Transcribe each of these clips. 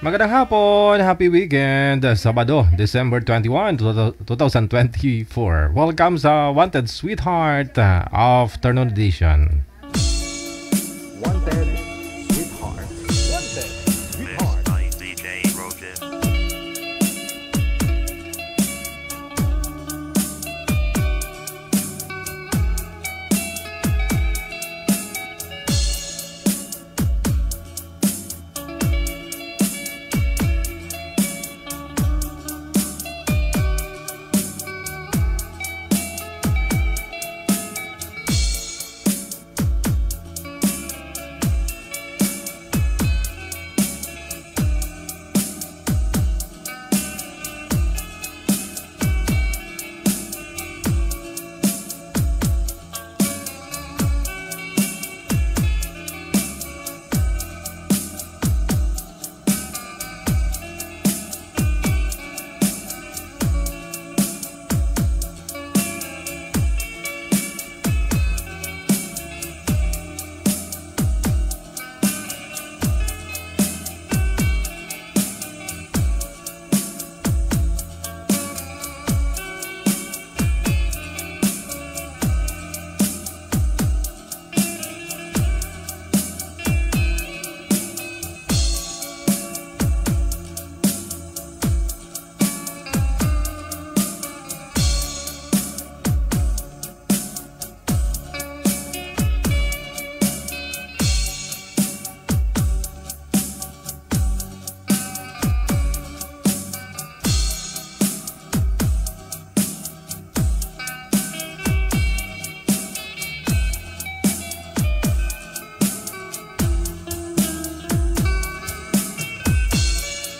Magandang hapon, happy weekend, Sabado, December 21, 2024. Welcome sa Wanted Sweetheart Afternoon Edition. Wanted Sweetheart. Wanted Sweetheart. By DJ Roger.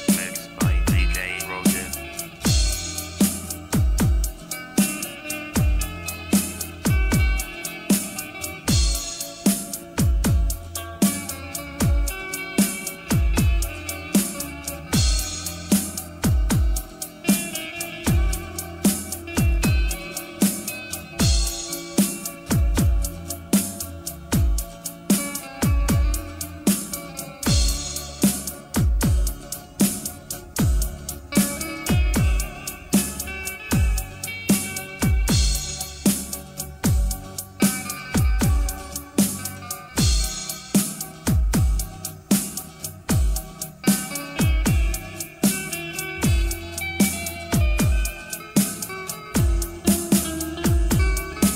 Mixed by DJ Roger.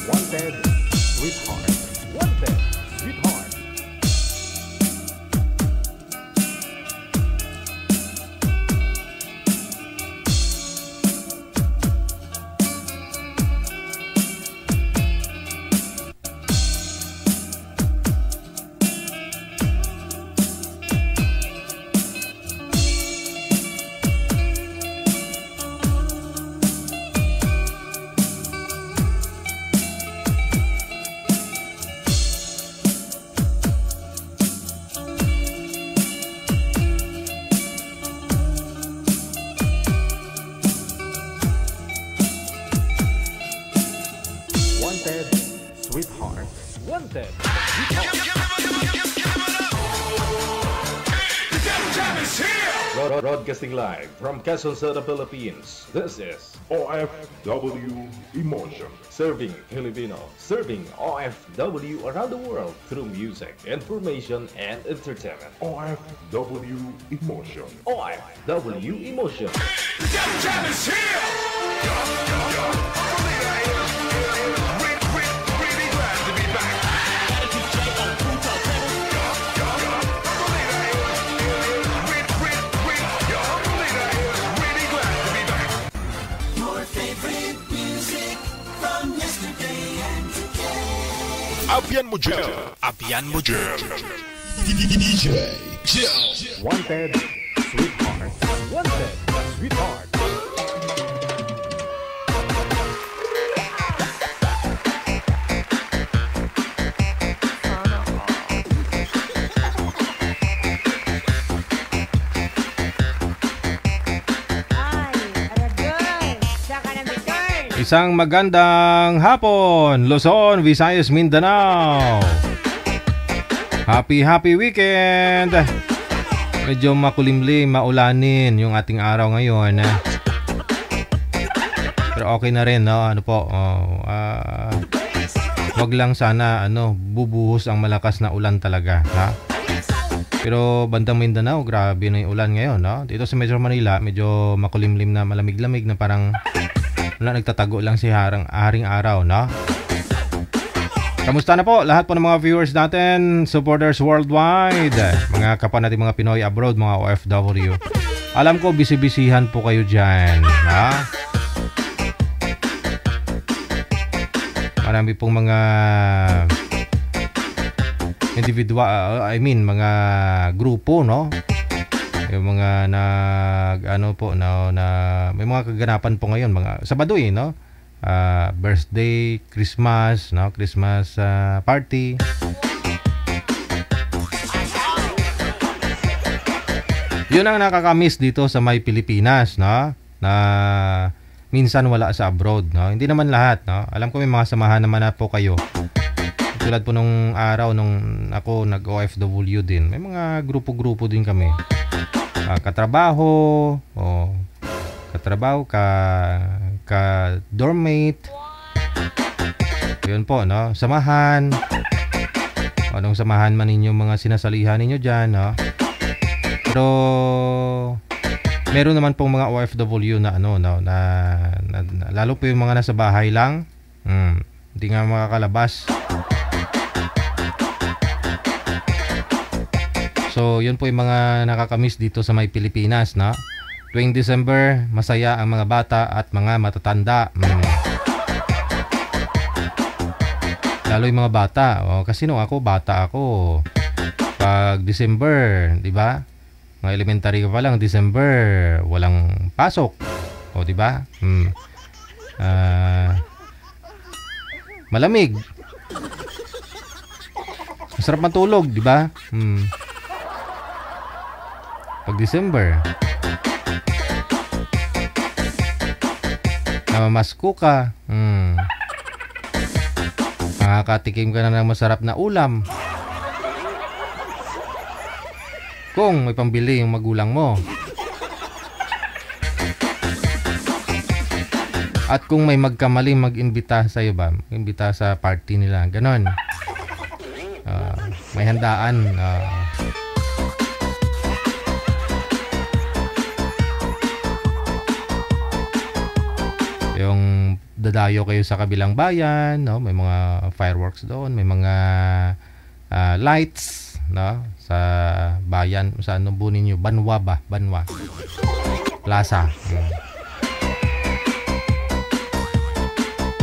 Wanted Sweetheart. Wanted Sweetheart. Wanted Sweetheart. Wanted Broadcasting live from Quezon City, Philippines. This is OFW Emotion. Serving Filipino, serving OFW around the world through music, information, and entertainment. OFW Emotion. OFW Emotion. Apian mo dyan. Apian mo dyan. DJ Jill. Wanted Sweetheart. Wanted Sweetheart. Isang magandang hapon, Luzon, Visayas, Mindanao. Happy weekend! medyo makulimlim, maulanin yung ating araw ngayon. Pero okay na rin, no? Ano po? Wag lang sana bubuhos ang malakas na ulan talaga, ha? Pero bandang Mindanao, grabe na yung ulan ngayon, no? Dito sa Metro Manila, medyo makulimlim na, malamig-lamig na parang nagtatago lang si haring araw, no? Kamusta na po lahat po ng mga viewers natin, supporters worldwide, mga kapwa natin mga Pinoy abroad, mga OFW. Alam ko busy-busyhan po kayo dyan, ha? Marami pong mga individual, mga grupo, no? Yung mga may mga kaganapan po ngayon, mga Sabado, no? Birthday, Christmas, no? Christmas party. Yun ang nakakamiss dito sa may Pilipinas, no? Na minsan wala sa abroad, no? Hindi naman lahat, no? Alam ko may mga samahan naman na po kayo. Tulad po nung araw nung ako nag-OFW din. May mga grupo-grupo din kami. Katrabaho, ka dormmate. Yun po, no? Samahan. Anong samahan man ninyo, mga sinasalihan ninyo dyan, no? Pero meron naman pong mga OFW na na lalo po yung mga nasa bahay lang. Hindi nga makakalabas. So, yun po yung mga nakakamiss dito sa may Pilipinas, no? Tuwing December, masaya ang mga bata at mga matatanda. Lalo yung mga bata. Kasi nung bata ako, pag December, di ba? Mga elementary ka pa lang, December, walang pasok. Di ba? Malamig. Masarap matulog, di ba? Pag December, namamasko ka, makakatikim ka na ng masarap na ulam kung may pambili yung magulang mo, at kung may magkamaling mag-imbita sa iyo ba, imbita sa party nila, ganon. May handaan, yung dadayo kayo sa kabilang bayan, no? May mga fireworks doon, may mga lights, no? Sa bayan, sa po ninyo, Banwa Plaza.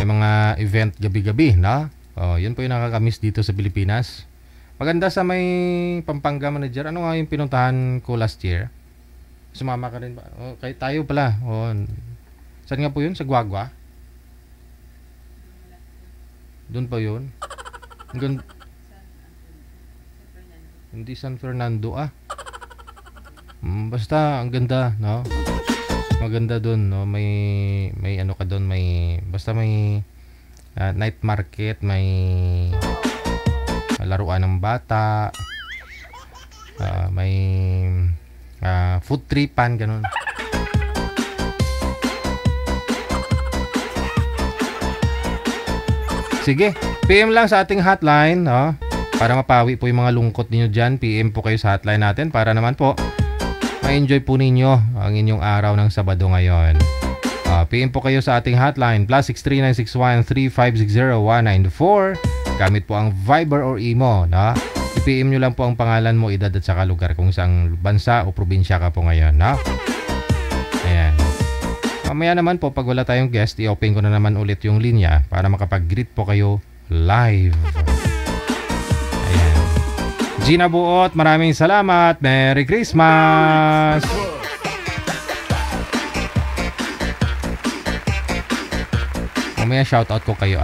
May mga event gabi-gabi, no? Yun po yung nakakamiss dito sa Pilipinas. Maganda sa may Pampanga Manager. Ano nga yung pinuntahan ko last year? Sumama ka rin ba? Kaya tayo pala. Saan nga po yun? Sa Guagua? Doon pa yun? Hindi San Fernando, basta ang ganda, no? Maganda doon, no? May ka doon, basta may night market, may laruan ng bata, may food tripan, ganun. Sige, PM lang sa ating hotline, no? Para mapawi po yung mga lungkot niyo dyan. PM po kayo sa hotline natin para naman po ma-enjoy po ninyo ang inyong araw ng Sabado ngayon. PM po kayo sa ating hotline +63961 3560 194. Gamit po ang Viber or Imo, no? I-PM nyo lang po ang pangalan mo, edad at saka lugar kung saang bansa o probinsya ka po ngayon, no? Ayan. Mamaya naman po, pag wala tayong guest, i-open ko na naman ulit yung linya para makapag-greet po kayo live. Ayan. Gina Buot, maraming salamat. Merry Christmas! Mamaya shoutout ko kayo,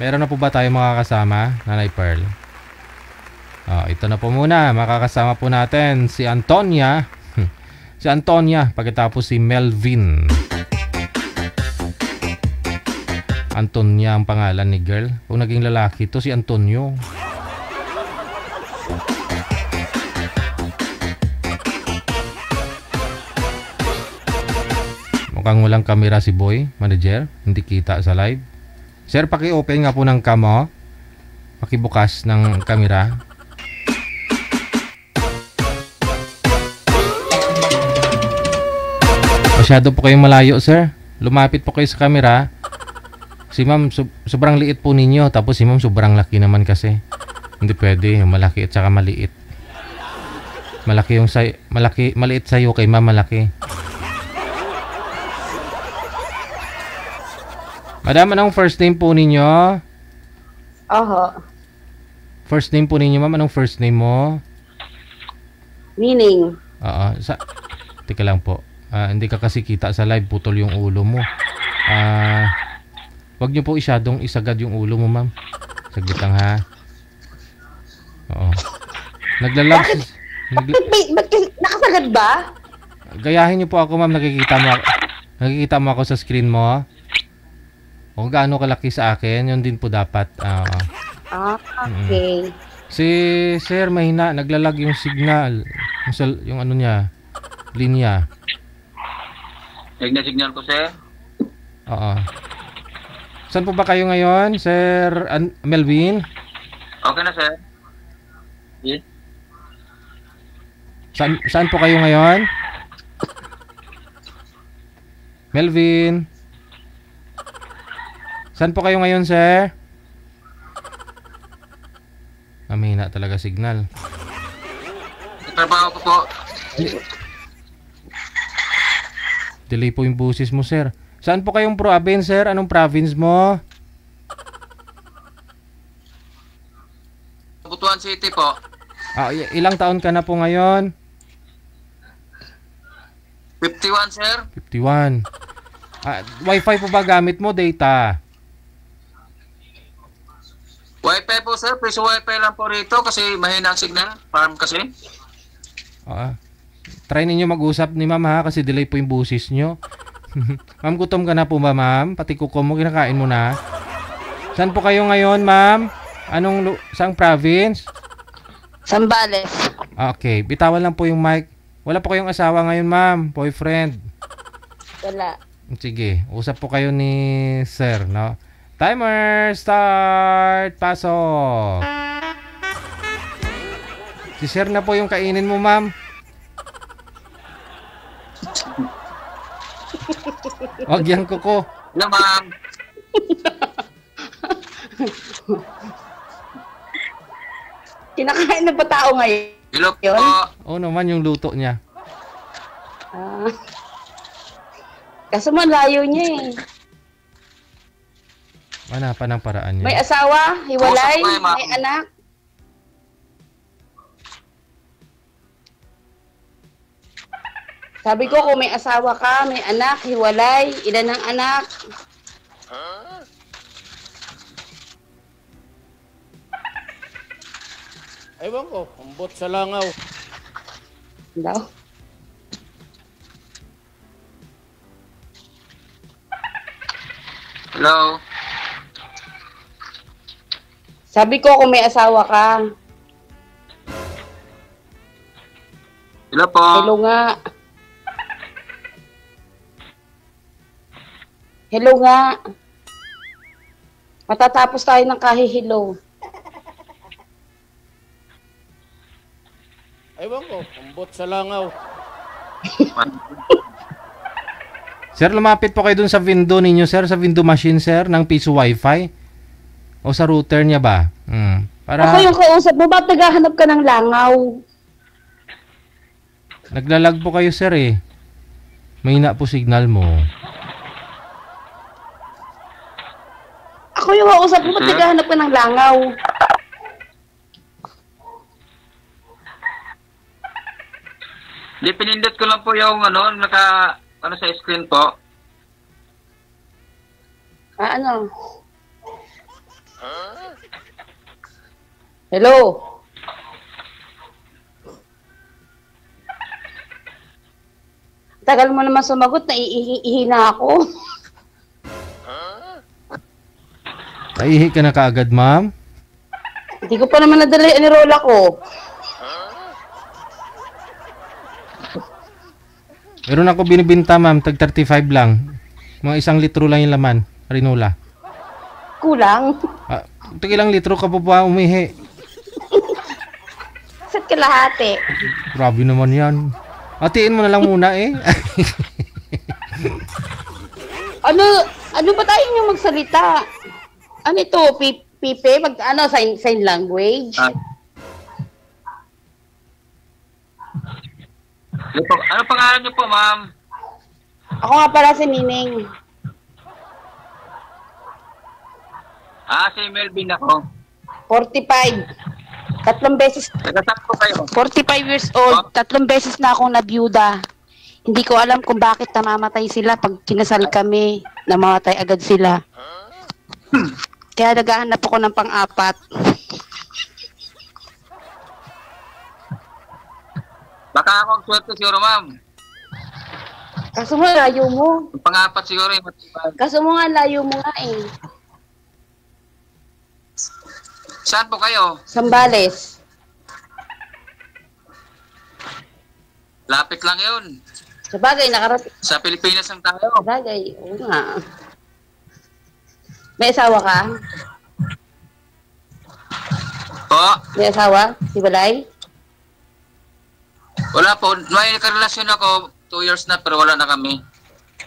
Meron na po ba tayo makakasama, Nanay Pearl? Ito na po muna. Makakasama po natin si Antonia. Si Antonia, pagkatapos si Melvin. Antonia ang pangalan ni girl. Kung naging lalaki, to si Antonio. Mukhang walang camera si Boy, manager. Hindi kita sa live. Sir, paki-open nga po ng cam mo. Pakibukas ng camera. Masyado po kayong malayo, sir. Lumapit po kayo sa camera. Si ma'am, sobrang liit po ninyo. Tapos si ma'am, sobrang laki naman kasi. Hindi pwede. Malaki at saka maliit. Malaki yung maliit sa'yo kay ma'am, malaki. Madam, anong first name po ninyo? Oho. First name po ninyo, ma'am. Anong first name mo? Meaning? Oo. Teka lang po. Hindi ka kasi kita sa live, putol yung ulo mo. Wag niyo po isyadong isagad yung ulo mo, ma'am. Saglit lang, ha. Oo. Naglalag. Ba't nakasagad ba? Gayahin niyo po ako, ma'am. Nakikita mo ako sa screen mo. Kung gaano kalaki sa akin, yun din po dapat. Okay. Si Sir, mahina. Naglalag yung signal. Yung ano niya, linya. Signal ko, sir. Oo. Saan po ba kayo ngayon, Sir Melvin? Okay na, sir. Yes. Saan po kayo ngayon? Melvin? Saan po kayo ngayon, sir? Mahina talaga signal. Trabaho ko po. Delay po yung busis mo, sir. Saan po kayong province, sir? Anong province mo? Butuan City po. Ilang taon ka na po ngayon? 51, sir. 51. Wi-Fi po ba gamit mo? Data? Wi-Fi po, sir. Piso Wi-Fi lang po rito kasi mahina ang signal. Farm kasi. Try ninyo mag-usap ni ma'am, ha, kasi delay po yung busis nyo. Ma'am, gutom ka na po ba, ma'am? Pati kuko mo, kinakain mo na. Saan po kayo ngayon, ma'am? Saang province? Sambales. Okay, bitawan lang po yung mic. Wala po kayong asawa ngayon, ma'am? Boyfriend? Wala. Sige, usap po kayo ni sir, no? Timer start! Pasok! Si sir na po yung kainin mo, ma'am. Wag yan, kuko. Hello, ma'am. Kinakain na ba tao ngayon? Hello po. Oo naman yung luto niya. Kaso man layo niya eh. Hanapan ng paraan niya. May asawa, hiwalay, Usap kayo, ma'am. may anak. Sabi ko kung may asawa ka, may anak, hiwalay, ilan ang anak? Ewan ko, umbot sa langaw. Daw. Hello. Sabi ko kung may asawa ka. Hello po. Hello nga. Hello nga. Matatapos tayo ng kahihilo. Ewan ko, umbot sa langaw. Sir, lumapit po kayo dun sa window ninyo, sir. Sa window machine, sir, ng piso wifi. O sa router niya ba? Para Ako yung kausap mo, ba't naghahanap ka ng langaw? naglalag po kayo, sir, eh. Mahina po signal mo. Ako yung kausap mo, ba't naghahanap ka ng langaw? Di pinindot ko lang po yung ano sa screen po. Ano? Hello? Tagal mo naman sumagot, naiihi ako. Naihi ka na kaagad, ma'am? Hindi ko pa naman nadala yung anirola ko. Meron ako binibinta, ma'am, tag 35 lang. Mga 1 litro lang yung laman, Rinola. Kulang. Tag ilang litro ka pa ba umihi? Isa't kalahati. Grabe naman yan. Hatiin mo na lang muna eh. Ano ba tayo yung magsalita? Ano ito? Pipe? Sign language? Ano pangalan niyo po, ma'am? Ako nga pala si Nining. Si Melvin ako. 45. 3 beses. Nagkasama po kayo. 45 years old. 3 beses na akong nabiyuda. Hindi ko alam kung bakit namamatay sila pag kinasal kami. Namamatay agad sila. Kaya naghahanap ako ng pang-apat. Baka ako ang swerte siguro, ma'am. Kaso mo, layo mo. Yung pang-apat siguro yung matibay. Kaso mo nga, layo mo nga eh. Saan po kayo? Sambales. Lapit lang yun. Sa bagay, nakarating. Sa Pilipinas lang tayo. Sa bagay, oo nga. May asawa ka? Po? May asawa? Si Balay? Wala po. May karelasyon ako. 2 years na pero wala na kami.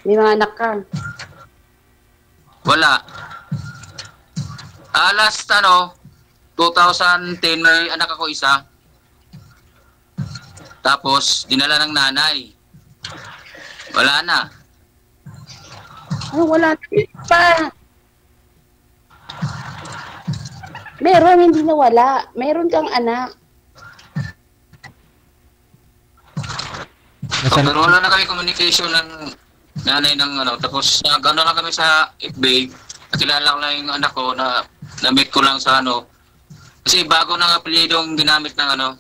May mga anak ka? Wala. Last 2010 may anak ako isa. Tapos dinala ng nanay. Wala na. Wala pa. Meron, hindi na wala. Meron kang anak. Pero wala na kami communication ng nanay ng tapos nag-ano lang kami sa FB. Nakilala ko lang yung anak ko na-meet ko lang sa kasi bago ng apelyido ang ginamit ng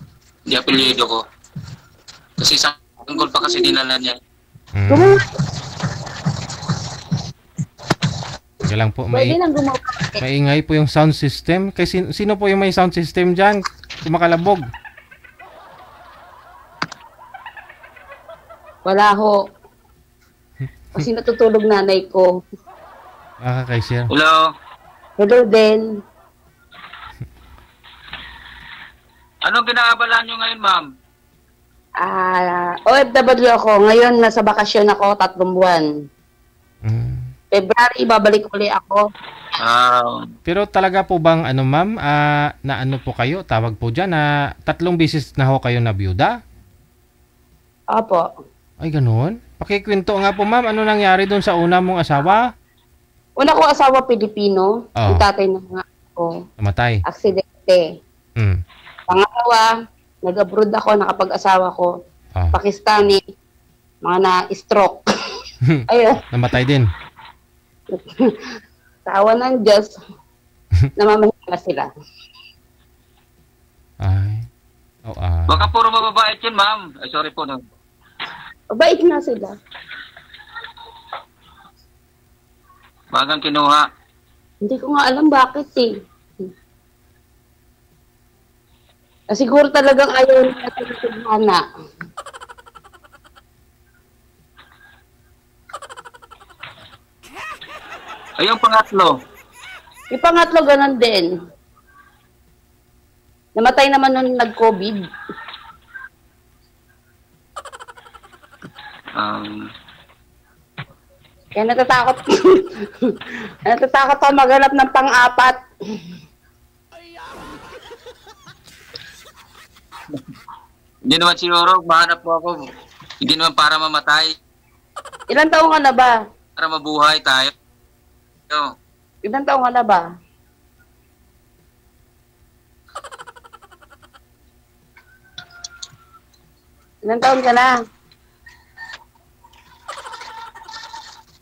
hindi apelyido ko. Kasi sa tanggol pa kasi dinala niya. Kaya lang po, Pwede nang gumawa. maingay po yung sound system. Kasi sino po yung may sound system dyan? Kumakalabog. Wala ho. Kasi natutulog nanay ko. Kay sir. Hello? Hello din. Anong ginaabalan nyo ngayon, ma'am? OFW ako. Ngayon, nasa bakasyon ako, 3 buwan. February, babalik uli ako. Pero talaga po bang, ma'am, na ano po kayo, tawag po dyan, na 3 beses na ho kayo na byuda? Opo. Ay, ganun? Pakikwento nga po, ma'am, ano nangyari doon sa una mong asawa? Una ko asawa Pilipino. Oh. Yung tatay na nga ako. Namatay? Aksidente. Pangalawa, nag-abroad ako, nakapag-asawa ko. Oh. Pakistani, mga na-stroke. Ayun, Namatay din? tawa ng Diyos, namamahinga sila. Ay. Baka puro mababait yun, ma'am. Ay, sorry po. Mabait nga sila. Bagang kinuha. Hindi ko nga alam bakit eh. Siguro talagang ayaw nila tinutulhana. Ay, yung pangatlo. Yung pangatlo, ganun din. Namatay naman nung nag-COVID. Kaya natatakot. Natatakot ako maghanap ng pang-apat. Hindi naman siguro, mahanap po ako. Hindi naman para mamatay. Ilan taong ka na ba? Para mabuhay tayo. Ilan taong ka na ba? Ilan taon ka na?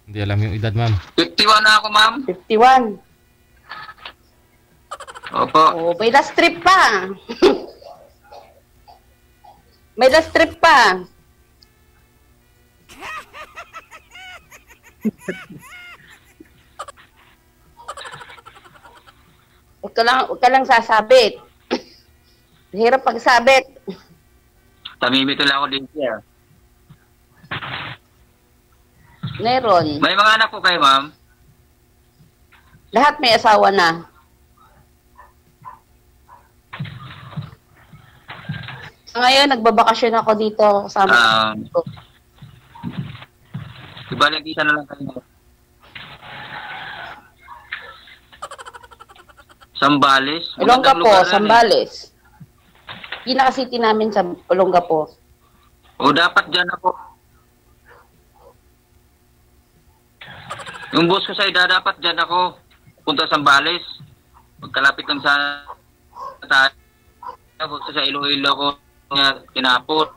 Hindi alam yung edad, ma'am. 51 na ako, ma'am. 51. Opo. Oh, may last trip pa. May last trip pa. Huwag ka lang sasabit. Hirap pagsabit. Tamimito lang ako din siya. Meron. May mga anak po kayo, ma'am? Lahat may asawa na. So, ngayon, nagbabakasyon ako dito kasama ko. Ibalik isa na lang kayo. Sambales? Olongapo, Magandang lugar yan, Sambales. Pinaka-city namin sa Olongapo. O dapat dyan ako. Yung boss ko sa ida, dapat dyan ako. Punta sa Sambales. Magkalapit lang sa tayo. Sa Iloilo ko tinapot.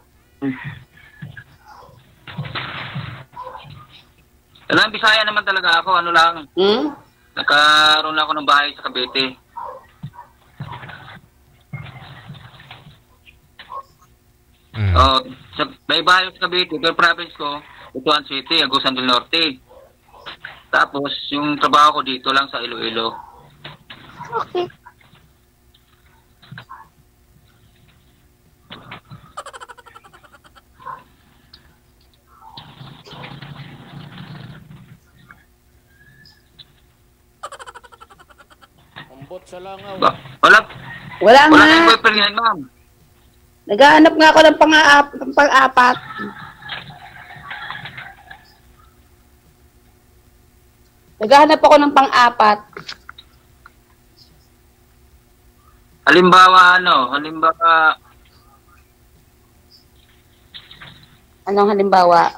Alam, Bisaya naman talaga ako. Ano lang. Nagkaroon ako ng bahay sa Cavite. Oh, may bahay sa Cavite, pero province ko, Butuan City, Agusan del Norte. Tapos, yung trabaho ko dito lang sa Iloilo. Okay. Ambot sa langaw. Wala Wala nga. kayong boyfriend yan, ma'am. Naghahanap nga ako ng pang-apat. Naghahanap ako ng pang-apat. Halimbawa, Anong halimbawa?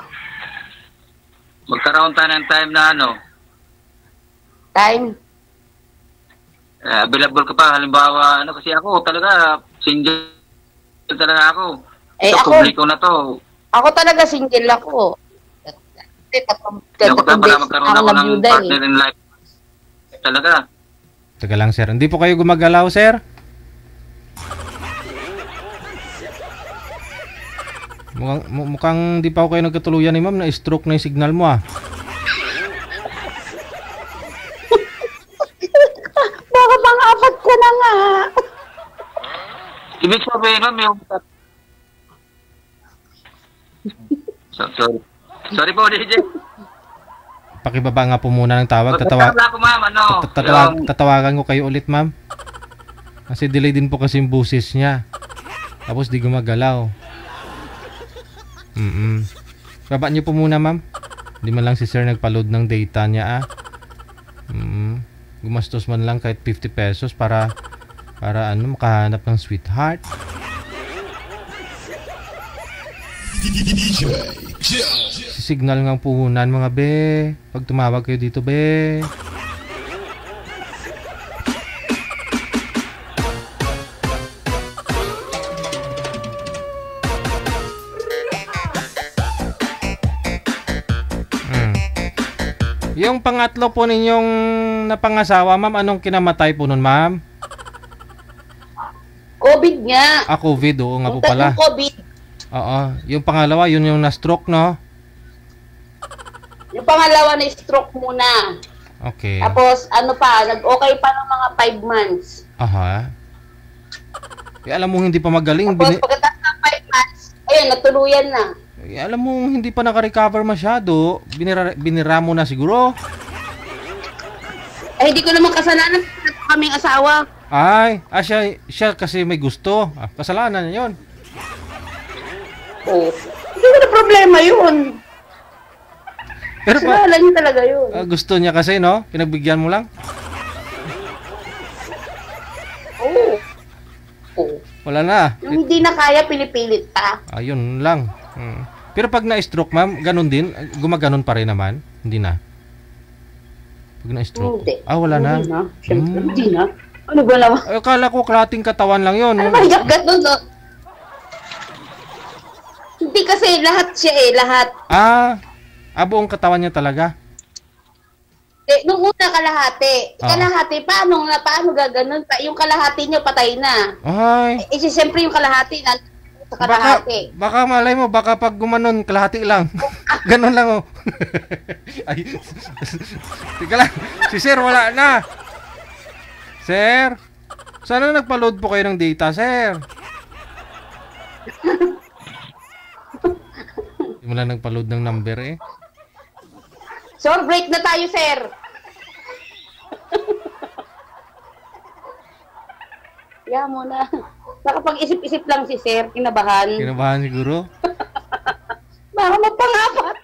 magkaroon tayo ng time na Time? available ka pa. Halimbawa, kasi ako talaga, single talaga ako. Eh, So, ako- publiko na to. Ako talaga single ako. Hindi ako para magkaroon ako ng nabiyuda partner in life. Talaga. Teka lang, sir. Hindi po kayo gumagalaw, sir? Mukhang di pa ako kayo nagkatuluyan ni ma'am. Na-stroke na yung signal mo, ah. Baka pang-apat ko na nga. Ibig sabihin, ma'am, yung... Sorry po, DJ. Pakibaba nga po muna ng tawag. Magkasama ako, ma'am. Tatawagan ko kayo ulit, ma'am. Kasi delay din po kasi yung busis niya. Tapos di gumagalaw. Baba niyo po muna, ma'am. Di man lang si sir nagpa-load ng data niya, ah. Gumastos man lang kahit 50 pesos para makahanap ng sweetheart. Signal ng puhunan, mga be. Pag tumawag kayo dito, be. Yung pangatlo po ninyong napangasawa, ma'am, anong kinamatay po nun, ma'am? COVID nga. COVID, oo nga po Yung pala. COVID. Oo. Yung pangalawa, yun yung na-stroke, no? Yung pangalawa na stroke muna. Okay. Tapos, nag-okay pa ng mga 5 months. Aha. Eh, alam mo hindi pa magaling. Tapos, pagkatapos ng 5 months, ayun, natuluyan na. Eh, alam mo hindi pa naka-recover masyado. Binira mo na siguro. Eh, hindi ko naman kasalanan kaming asawa. Ay, siya kasi may gusto. Kasalanan niya yun. Oh. Hindi ko na problema yun. Pero Kasalanan niya talaga yun. gusto niya kasi, no? Pinagbigyan mo lang. Oo. Oh. Wala na. Yung hindi na kaya, pinipilit pa. Ayun lang. Pero pag na-stroke, ma'am, ganun din. Gumaganon pa rin naman. Hindi na. Pag na-stroke. Hindi. Wala na. Hindi na. Siyempre, hindi na. Ano ba naman? Ay, akala ko klating katawan lang yun. Ano ba yung ganun, no? Hindi kasi lahat siya lahat. Buong katawan niya talaga. Nung una kalahati. Oo. Kalahati, paano gaganon? Yung kalahati niya patay na. Ay. Siyempre yung kalahati na sa kalahati. Baka malay mo, baka pag gumanon, kalahati lang. Ganon lang, oh. Ay. Tika lang. Si sir, wala na. Sir, sana nagpa-load po kayo ng data, sir. Hindi mo lang nagpa-load ng number, eh. Sir, break na tayo, sir. Kaya mo na. Nakapag-isip-isip lang si sir, kinabahan. Kinabahan siguro. Baka magpangapat.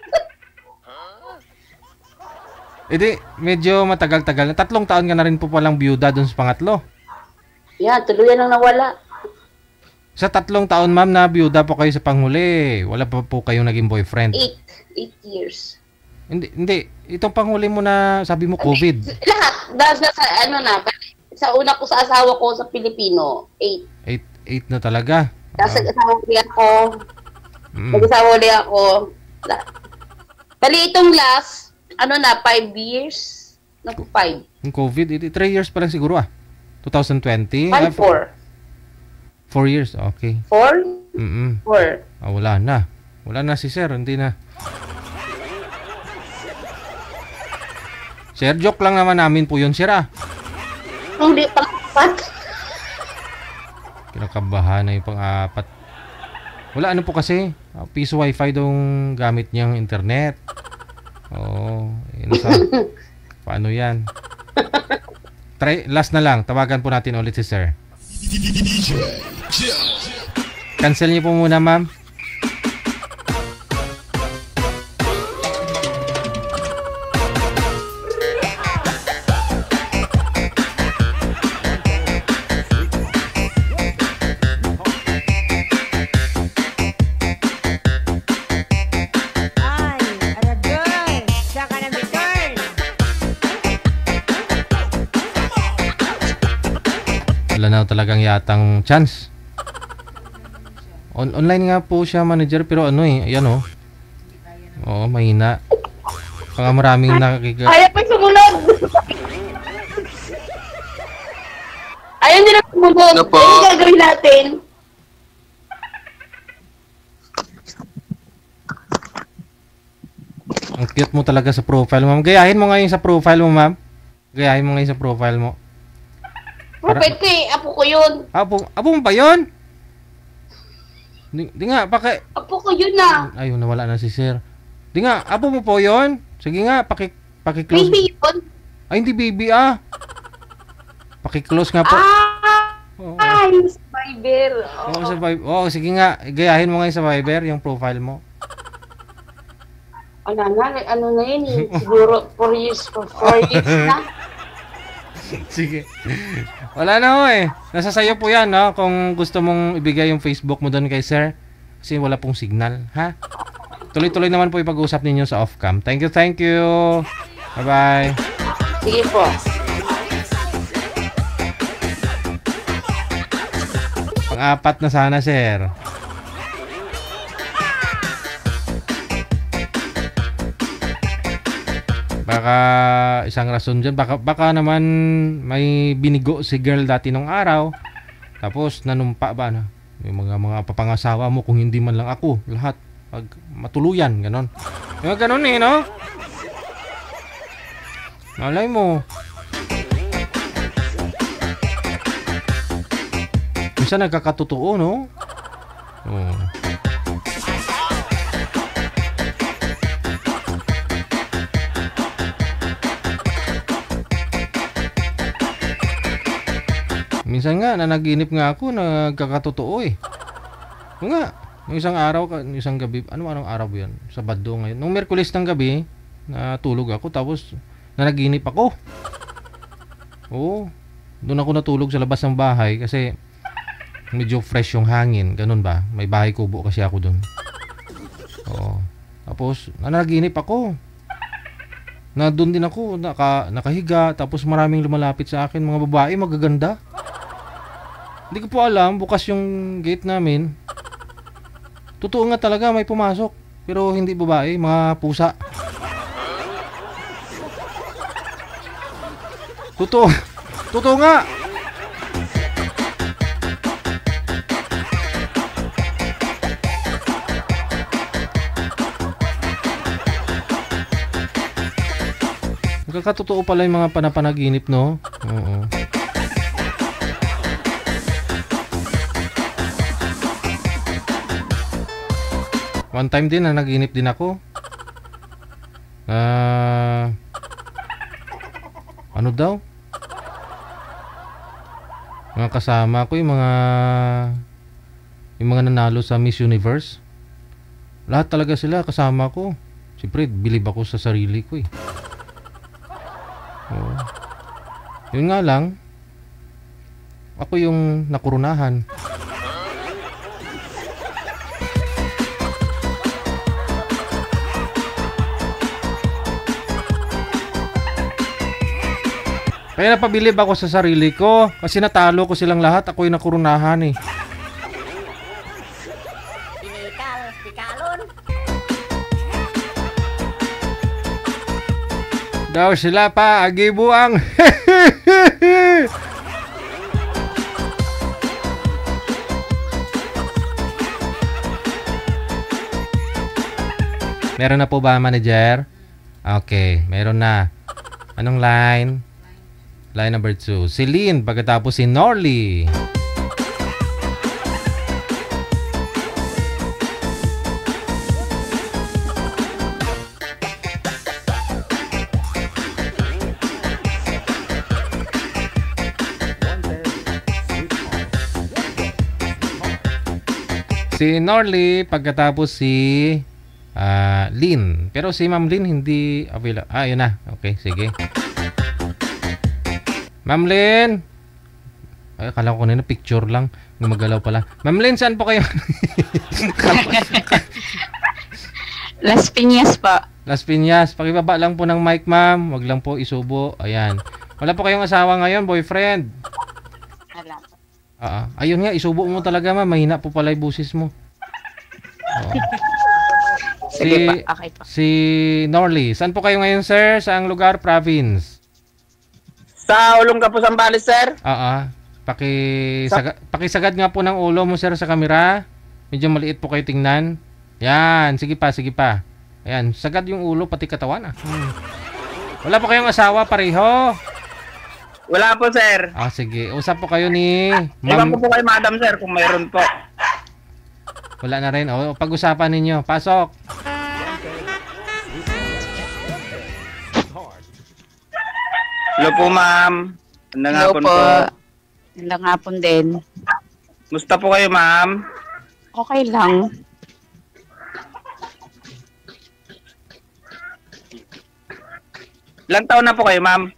Edi, medyo matagal-tagal na. 3 taon ka na rin po palang byuda dun sa pangatlo. Yan, tuluyan lang nawala. Sa 3 taon, ma'am, na byuda po kayo sa panghuli. Wala pa po kayong naging boyfriend. 8 years. Hindi. Itong panghuli mo na sabi mo COVID. Lahat. Dahil sa ano na, sa una ko sa asawa ko sa Pilipino, 8. 8 na talaga. Tapos nag-asawa ulit ako. Mm. Nag-asawa ulit ako. Bali itong last, 5 years? 5. Yung COVID, 3 years pa lang siguro 2020? 4. 4 years, okay. 4? 4. Wala na. Wala na si sir, hindi na. Sir, joke lang naman namin po yun, sir Hindi pang-apat. Kinakabahan na yung pang-apat. Wala, ano po kasi, piso wifi daw gamit niyang internet. Oo, paano yan? Last na lang, tawagan po natin ulit si sir. Cancel niyo po muna, ma'am. Wala na talagang yatang chance. Online nga po siya, manager, pero ayan Oo, mahina. Baka maraming Ayaw pa sumunod! Ayaw nila sumunod. Ano po? Ano gagawin natin? Ang cute mo talaga sa profile mo, ma'am. Gayahin mo ngayon sa profile mo, ma'am. Gayahin mo ngayon sa profile mo. Propet ko apo ko yun. Apo mo ba yun? Di nga, Apo ko yun na. Ayun, nawala na si sir. Di nga, apo mo po yun? Sige nga, paki-close. Baby yun? Ay, hindi baby Paki-close nga po. Oo. Yung sa Viber. Oo, sa Viber. Oo, sige nga, gayahin mo ngayon sa Viber yung profile mo. Ano na yun eh. Siguro 4 years na. Sige. Wala na Nasa sayo po yan, no? Kung gusto mong ibigay yung Facebook mo doon kay sir. Kasi wala pong signal, ha? Tuloy-tuloy naman po ipag-usap ninyo sa off-cam. Thank you. Bye-bye. Sige po. Pang-apat na sana, sir. Baka isang rason dyan. Baka naman may binigo si girl dati nung araw. Tapos nanumpa ba na? Yung mga papangasawa mo kung hindi man lang ako. Lahat. Pag matuluyan. Ganon. Yung ganon no? Malay mo. Minsan nagkakatotoo, no? Oo. Minsan nga, nanaginip nga ako, nagkakatotoo Oo nga, yung isang araw, isang gabi, anong araw yan? Sabado ngayon. Nung Merkulis ng gabi, natulog ako, tapos nanaginip ako. Oo, doon ako natulog sa labas ng bahay kasi medyo fresh yung hangin, ganun ba? May bahay kubo kasi ako doon. Oo, tapos nanaginip ako. Na doon din ako, nakahiga, tapos maraming lumalapit sa akin, mga babae, magaganda. Hindi ko po alam, bukas yung gate namin. Totoo nga talaga, may pumasok. Pero hindi babae, mga pusa. Totoo nga. Nagkakatotoo pala yung mga panapanaginip, no? Oo. One time din, naginip din ako. Ano daw? Mga kasama ko, yung mga nanalo sa Miss Universe. Lahat talaga sila kasama ko. Siyempre, bilib ako sa sarili ko eh. Oo. Yun nga lang, ako yung nakurunahan. Kaya napabilib ako sa sarili ko kasi natalo ko silang lahat. Ako yung nakurunahan eh. Daw sila pa agibuang. Meron na po ba, manager? Okay, meron na. Anong line? Line number 2. Si Lynn, pagkatapos si Norly. Si Norly, pagkatapos si Lynn. Pero si Ma'am Lynn hindi available. Yun na. Okay, sige. Ma'am Lynn. Ay, akala ko kanina picture lang. Gumagalaw pala. Ma'am Lynn, saan po kayo? Las Piñas po. Las Piñas. Pakibaba lang po ng mic, ma'am. Wag lang po isubo. Ayan. Wala po kayong asawa ngayon, boyfriend? Wala. Ayun nga, isubo mo talaga, ma'am. Mahina po pala yung busis mo. Sige pa, okay po. Si Norly. Saan po kayo ngayon, sir? Saang lugar, province? Sa Olongapo, Zambales, sir. Pakisagad nga po ng ulo mo, sir, sa kamera. Medyo maliit po kayo tingnan. Yan, sige pa. Ayan, sagad yung ulo, pati katawan. Wala po kayong asawa pareho? Wala po, sir. Sige. Usap po kayo ni Iwan ko po kay madam, sir, kung mayroon po. Wala na rin. Pag-usapan ninyo. Pasok. Hello po, ma'am. Magandang hapon po. Magandang hapon din. Musta po kayo, ma'am? Okay lang. Ilang taon na po kayo, ma'am?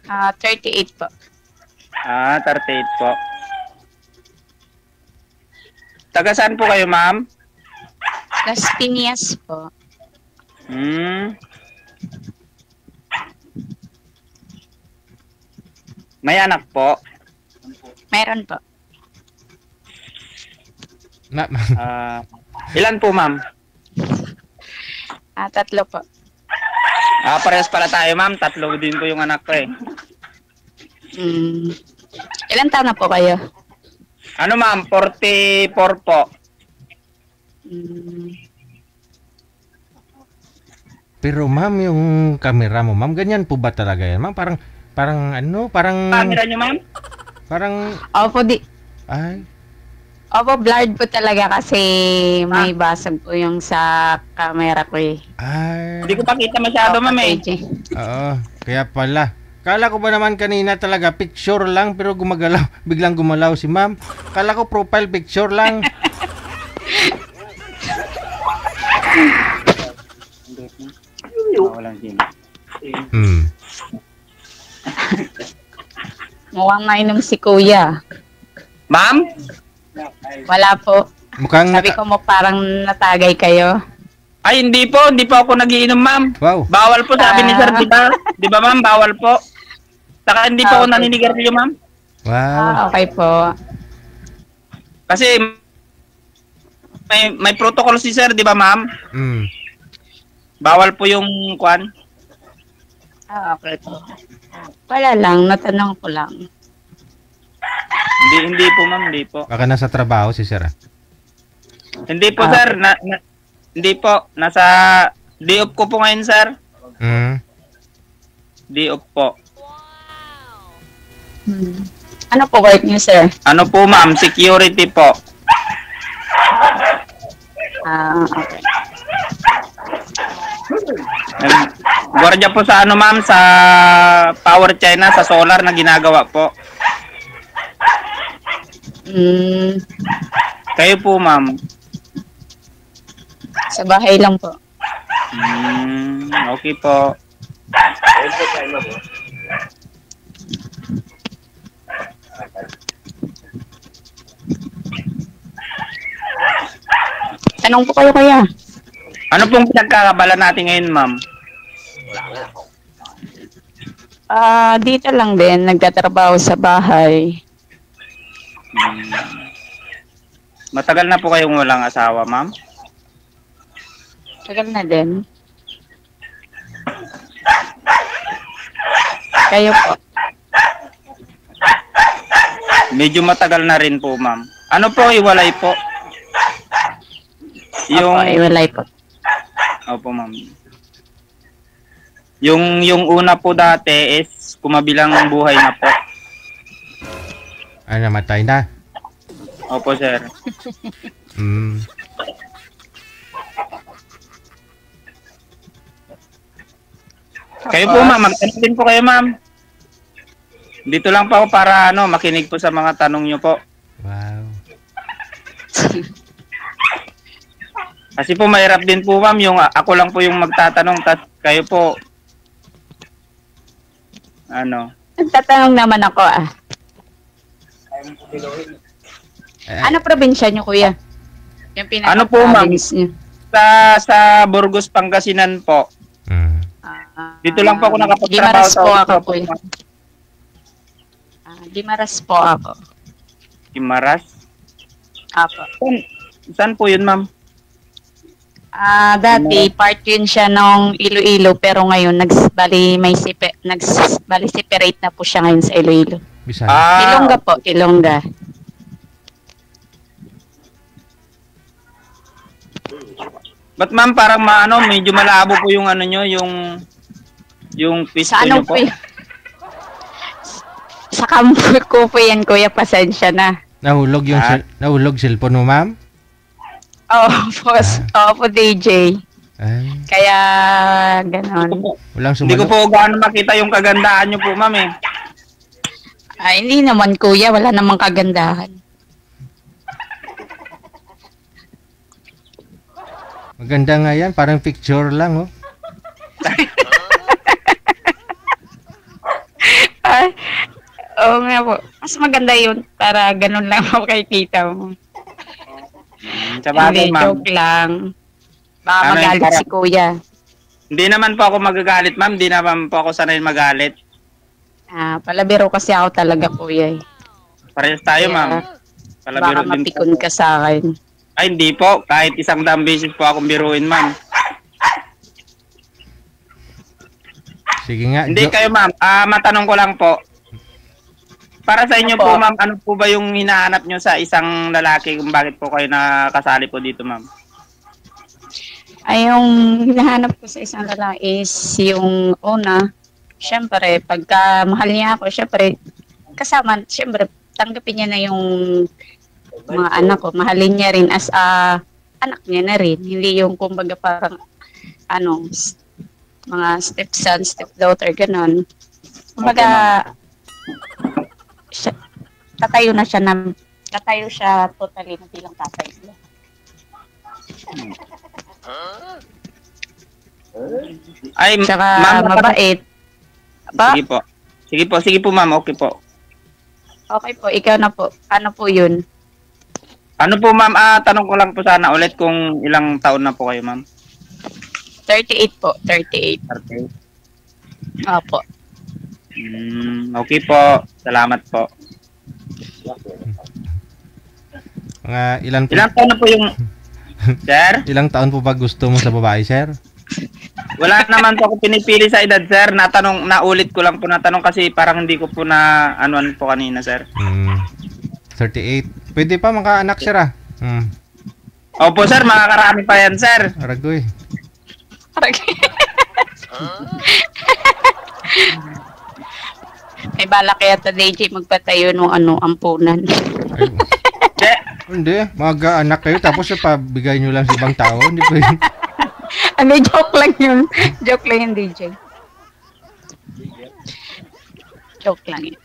38 po. 38 po. Taga saan po kayo, ma'am? Las Piñas po. May anak po? Meron po. Ilan po, ma'am? 3 po. Parehas pala tayo, ma'am. 3 din po yung anak ko eh. Ilan taon na po kayo? Ano, ma'am? 44 po. Pero ma'am, yung camera mo, ma'am, ganyan po ba talaga yan? Ma'am, parang Camera nyo, ma'am? Parang Opo, blurred po talaga kasi may basag po yung sa camera ko eh. Hindi ko pa kita masyado, ma'am eh. Oo, kaya pala. Kala ko ba naman kanina talaga picture lang pero gumagalaw, biglang gumalaw si ma'am. Kala ko profile picture lang. Mukhang nainom si kuya. Ma'am? Wala po. Sabi ko mo parang natagay kayo. Ay, hindi po ako nagiinom, ma'am. Wow. Bawal po, sabi ni sir, di ba? Di ba, ma'am? Bawal po. Saka hindi po ako naninigarilyo, ma'am. Wow. Okay po. Kasi may protocol si sir, di ba, ma'am? Bawal po yung kwan. Okay po. Wala lang, natanong ko lang. Hindi po, ma'am, hindi po. Baka nasa trabaho si sir. Hindi po, sir. Hindi po. Nasa day-off ko po ngayon, sir. Day-off po. Ano po work niyo, sir? Ano po, ma'am? Security po. Okay. Gwardiya po sa ano ma'am, sa Power China, sa solar na ginagawa po. Kayo po ma'am. Sa bahay lang po. Okay po. Tanong po kayo kuya. Ano pong pinagkakabala natin ngayon ma'am? Dito lang din, nagtatrabaho sa bahay. Matagal na po kayong walang asawa ma'am? Tagal na din. Kayo po. Medyo matagal na rin po ma'am. Ano po, iwalay po? Opo, iwalay po. Opo ma'am. Yung una po dati is kumabilang buhay na po. Namatay na? Opo sir. Kayo po ma'am, magtanong din po kayo ma'am. Dito lang po ako para makinig po sa mga tanong nyo po. Wow. Kasi po mahirap din po ma'am, yung ako lang po yung magtatanong, tas kayo po, Nagtatanong naman ako Ano probinsya nyo kuya? Yung ano po ma'am? Niyo. Sa Burgos, Pangasinan po. Dito lang po ako nakapagtrabaho. Gimaras po ako kuya. Gimaras po ako. Gimaras? Ako. Saan po yun ma'am? Dati part yun siya nung Iloilo pero ngayon bali separate na po siya ngayon sa Iloilo. Ilongga po, Ilongga. Ba't ma'am parang medyo malabo po yung nyo, yung pwesto nyo po? Sa kampo ko po yan kuya, pasensya na. Nahulog nahulog cellphone mo ma'am? Po DJ. Kaya ganon. Hindi ko po gaano makita yung kagandahan nyo po ma'am Hindi naman kuya, wala namang kagandahan. Maganda nga yan, parang picture lang Oo nga po. Mas maganda yun para ganun lang ako makikita mo. Sabagay ma'am. Joke lang. Baka magalit si kuya. Hindi naman po ako magagalit ma'am, hindi naman po ako sanay magalit. Palabiro kasi ako talaga kuya Parehas tayo ma'am. Palabiro baka mapikon ka sa akin. Ay hindi po, kahit 100 beses po akong biruin ma'am. Sige nga. Hindi kayo ma'am, matanong ko lang po. Para sa inyo po ma'am, ano po ba yung hinahanap nyo sa isang lalaki kung bakit po kayo nakasali po dito ma'am? Yung hinahanap ko sa isang lalaki is yung una, syempre pagka mahal niya ako, syempre kasama, syempre tanggapin niya na yung mga anak ko, mahalin niya rin as anak niya na rin, hindi yung kumbaga parang mga stepson, stepdaughter, ganon. Kumbaga tatayo siya totally na bilang tatay niya. Ay, tsaka ma'am, mabait. Sige po ma'am, okay po. Okay po, ikaw na po. Ano po yun? Ano po ma'am, tanong ko lang po sana ulit kung ilang taon na po kayo ma'am? 38 po, 38. Opo. Okay po, salamat po. Ilang taon na po yung... Sir? Ilang taon po ba gusto mo sa babae, sir? Wala naman po ako pinipili sa edad, sir. Naulit ko lang po natanong kasi parang hindi ko po na anuan po kanina, sir. 38. Pwede pa makaanak, sir Opo, sir. Makakarami pa yan, sir. Aragoy. May balak kaya DJ magpatayo ng ampunan. Hindi, mag-anak kayo tapos pabigay nyo lang sa ibang tao. Hindi pwede. Ano, joke lang yun. Joke lang yun, DJ. Joke lang yun.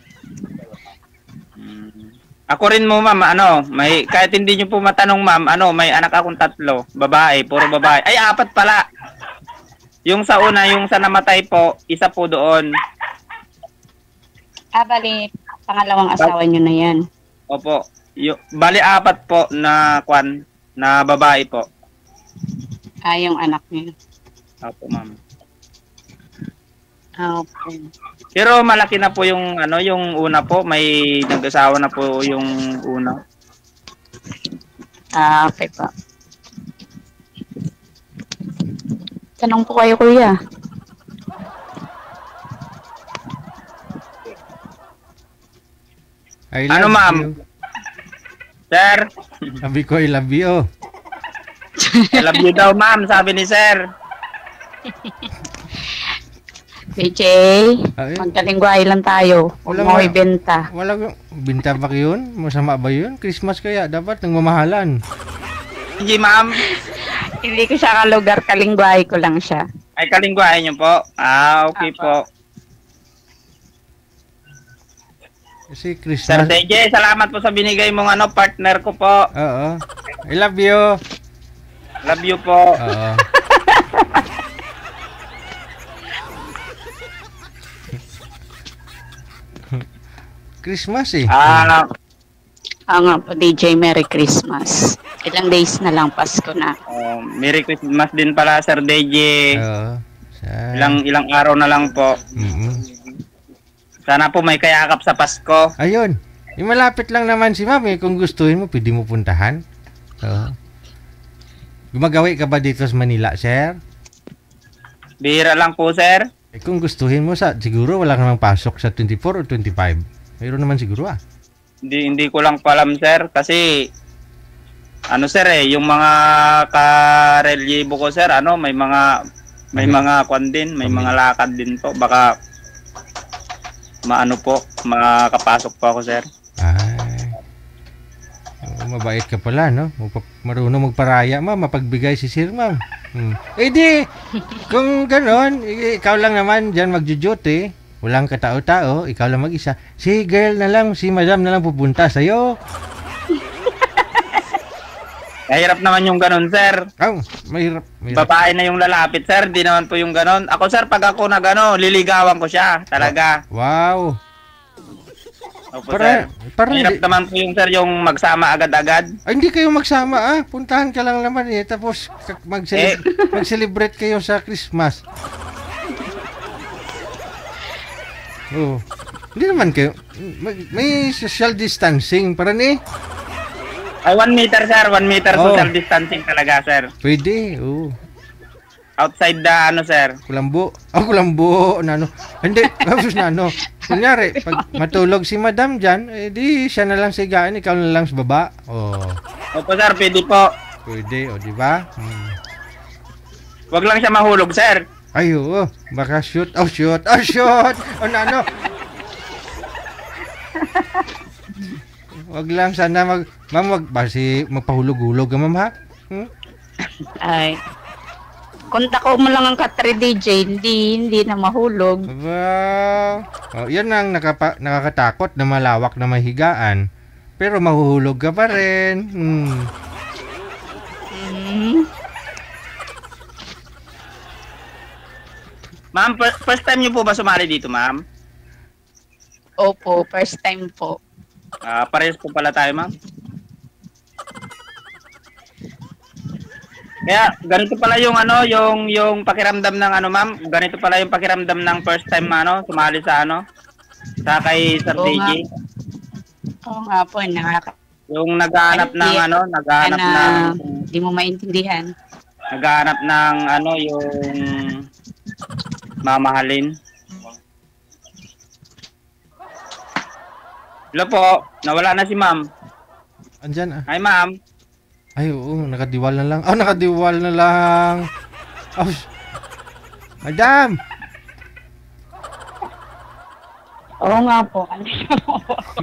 Ako rin mo, ma'am, may, kahit hindi nyo po matanong, ma'am, may anak akong 3, babae, puro babae. Ay, 4 pala. Yung sa una, yung sa namatay po, isa po doon. Bali, pangalawang asawa nyo na yan. Opo. Bali, 4 po na babae po. Yung anak nyo. Opo, ma'am. Okay. Pero malaki na po yung yung una po, may nag-asawa na po yung una. Okay po. Tanong po kayo, kuya. I love Ma'am? you. Sir, Sabi ko, I love you. I love you daw, ma'am, sabi ni sir. DJ, Ay. magkalingwahe lang tayo. Huwag mo ibenta. Wala binta ba yun? Masama ba yun? Christmas kaya dapat nagmamahalan. Hindi, ma'am. Hindi ko siya kalugar, kalingwahe ko lang siya. Ay, kalingwahe niyo po. Okay po. Kasi Sir Christmas. DJ, salamat po sa binigay mong partner ko po. Oo. I love you. Love you po. Oo. Christmas eh. Nga po, DJ, Merry Christmas. Ilang days na lang, Pasko na. Merry Christmas din pala, Sir DJ. Oo. Ilang araw na lang po. Sana po may kayakap sa Pasko. Ayun. Yung malapit lang naman si Ma'am eh. Kung gustuhin mo, pwede mo puntahan. Oo. Gumagawi ka ba dito sa Manila, sir? Bihira lang po, sir. Kung gustuhin mo, siguro wala kang pasok sa 24 o 25. Mayroon naman siguro Hindi ko lang alam, sir. Kasi, sir yung mga karelyibo ko, sir, may mga kwan din, may mga lakad din po. Baka, makakapasok po ako, sir. Mabait ka pala, no? Marunong magparaya, ma'am. Mapagbigay si sir, ma'am. Eh di, kung ganon, ikaw lang naman dyan magjujote. Walang katao-tao, ikaw lang mag-isa. Si girl na lang, si madam na lang pupunta sa'yo. Mahirap naman yung ganon, sir. Mahirap. Babae na yung lalapit, sir. Di naman po yung ganon. Ako, sir, pag ako na liligawan ko siya. Talaga. Wow. Opo, sir. Mahirap naman po yung, sir, yung magsama agad-agad. Ay, hindi kayo magsama, Puntahan ka lang naman, Tapos, mag-celebrate kayo sa Christmas. Oh. Hindi naman kayo. May social distancing. Parang Ay, 1 meter, sir. 1 meter social distancing talaga, sir. Pwede, Outside sir. Kulambo. Kulambo. Hindi, tapos kunyari, pag matulog si madam dyan, di siya na lang sigaan, ikaw na lang sa baba. Opo, sir, pwede po. Pwede, di ba? Wag lang siya mahulog, sir. Ay, baka shoot. Shoot. Wag lang sana ma'am, magpahulog-hulog ka, ma'am, ha? Ay. Kontak ko mo lang ang Katre DJ, hindi na mahulog. Wow. Yan ang nakakatakot na malawak na mahigaan. Pero mahuhulog ka pa rin. Ma'am, first time niyo po ba sumali dito, ma'am? Opo, first time po. Parehas po pala tayo, ma'am. Kaya ganito pala yung yung pakiramdam ng ma'am. Ganito pala yung pakiramdam ng first time sumali sa sa kay Sir DJ. Oo nga po, yung naghahanap ng naghahanap ng hindi mo maintindihan. Naghahanap ng yung mamahalin. Hello po, nawala na si ma'am. Andyan Hi, ma'am. Ay, nakadiwal na lang. Nakadiwal na lang. Madam! Oo nga po.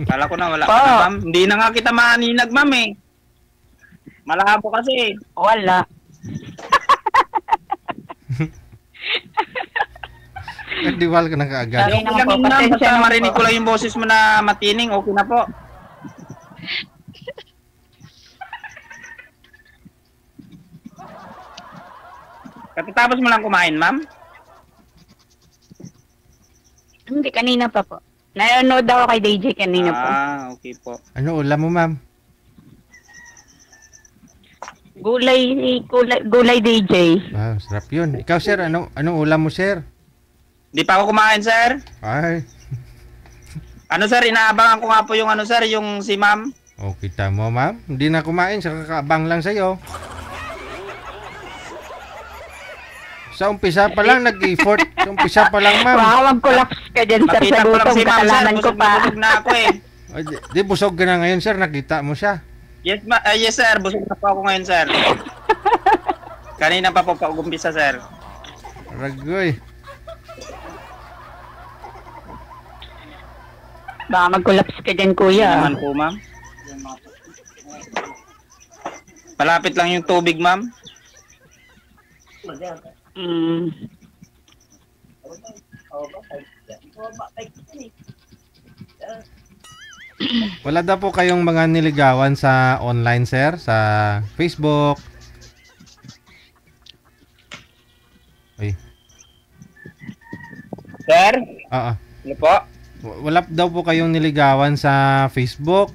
Kala ko na wala ka na, ma'am. Hindi na nga kita maaninag, ma'am, Malabo kasi. Wala. Nagdiwal ka na kaagad. Sorry Okay naman lang po, yun, ma'am. pasensya Basta naman marinig po. ko lang yung boses mo na matining, okay na po. Katatapos mo lang kumain, ma'am? Hindi, kanina pa po. Nanonood ako kay DJ kanina po. Okay po. Ano ulam mo, ma'am? Gulay DJ. Wow, sarap yun. Ikaw, sir, anong ulam mo, sir? Di pa ako kumain, sir. Ay, Ano, sir, inaabangan ko nga po yung ano, sir, yung si ma'am. kita mo, ma'am. Hindi na kumain, sa kakaabang lang sa'yo. Sa umpisa pa lang, nag-effort. Sa umpisa pa lang, ma'am. Baka mag-collapse ka dyan, sir, Makita sa ko lang gutom. si ma'am, sir. Kasalanan ko pa. Busog na ako eh. Ay, di busog ka na ngayon, sir. Nakita mo siya. Yes, sir. Busog na po ako ngayon, sir. Kanina pa po pag-umpisa, sir. Ragoy. Baka mag-collapse ka dyan, kuya. Naman po, ma'am. Malapit lang yung tubig, ma'am. Mm. Wala daw po kayong mga niligawan sa online, sir? Sa Facebook? Ay. Sir? Oo. Ano po? Wala daw po kayong niligawan sa Facebook?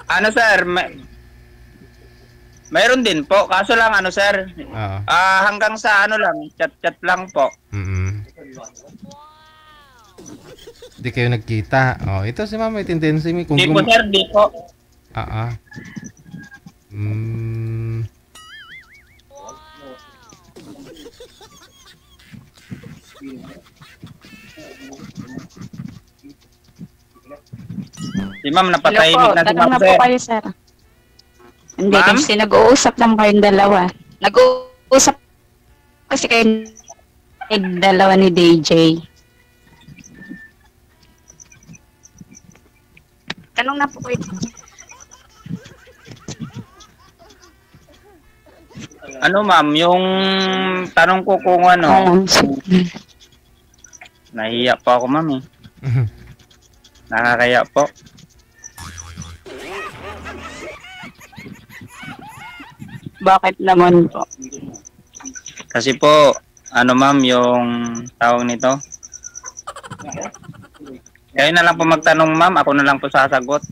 Ano, sir? Mayroon din po. Kaso lang, ano, sir? Oo. Hanggang sa ano lang, chat-chat lang po. Hindi kayo nagkita. Oh, ito si ma'am, may tendency. Kung Di po, sir. Di po. Si ma'am, napatahimik na si Tanong ma'am, na po sir. kayo, sir. Hindi, Ma'am? kasi nag-uusap lang kayong dalawa. Nag-uusap kasi kayong dalawa ni DJ. Tanong na po kayo. Ano, ma'am, yung tanong ko kung ano, nahiya po ako, ma'am, eh. Nakakaya po. Bakit naman po? Kasi po, ano, ma'am, yung tawag nito. Kayo na lang po magtanong, ma'am. Ako na lang po sasagot.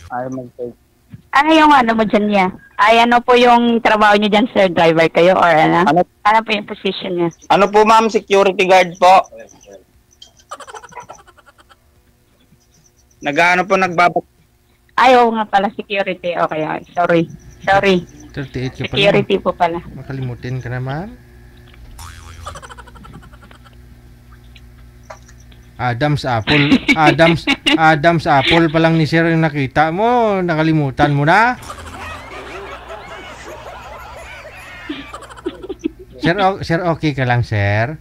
Ayaw mag-take. Ano yung ano mo dyan niya? Ay, ano po yung trabaho niyo dyan, sir? Driver kayo or ano? Ano po yung position niya? Ano po, ma'am? Security guard po. Nag-ano po, nagbabak... Ay, oo nga pala, security. Okay, okay. Sorry. 38 ka pala. Security po pala. Makalimutin ka na, ma'am. Adam's Apple. Adam's Apple pa lang ni sir yung nakita mo. Nakalimutan mo na. Sir, okay ka lang, sir?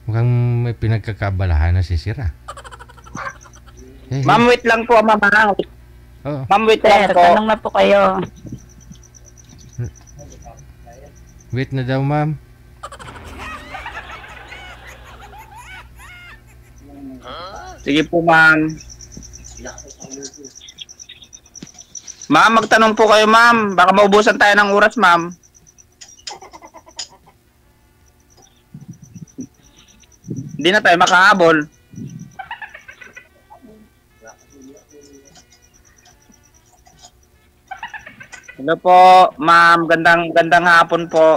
Mukhang may pinagkakabalahan na si sir, ah. Ma'am, wait lang po, ma'am. Oo. Ma'am, wait Sir, lang po. tanong na po kayo. Wait na daw, ma'am. Sige po, ma'am. Ma'am, magtanong po kayo, ma'am. Baka maubusan tayo ng oras, ma'am. Hindi na tayo makahabol. Hello po, ma'am. Gandang hapon po.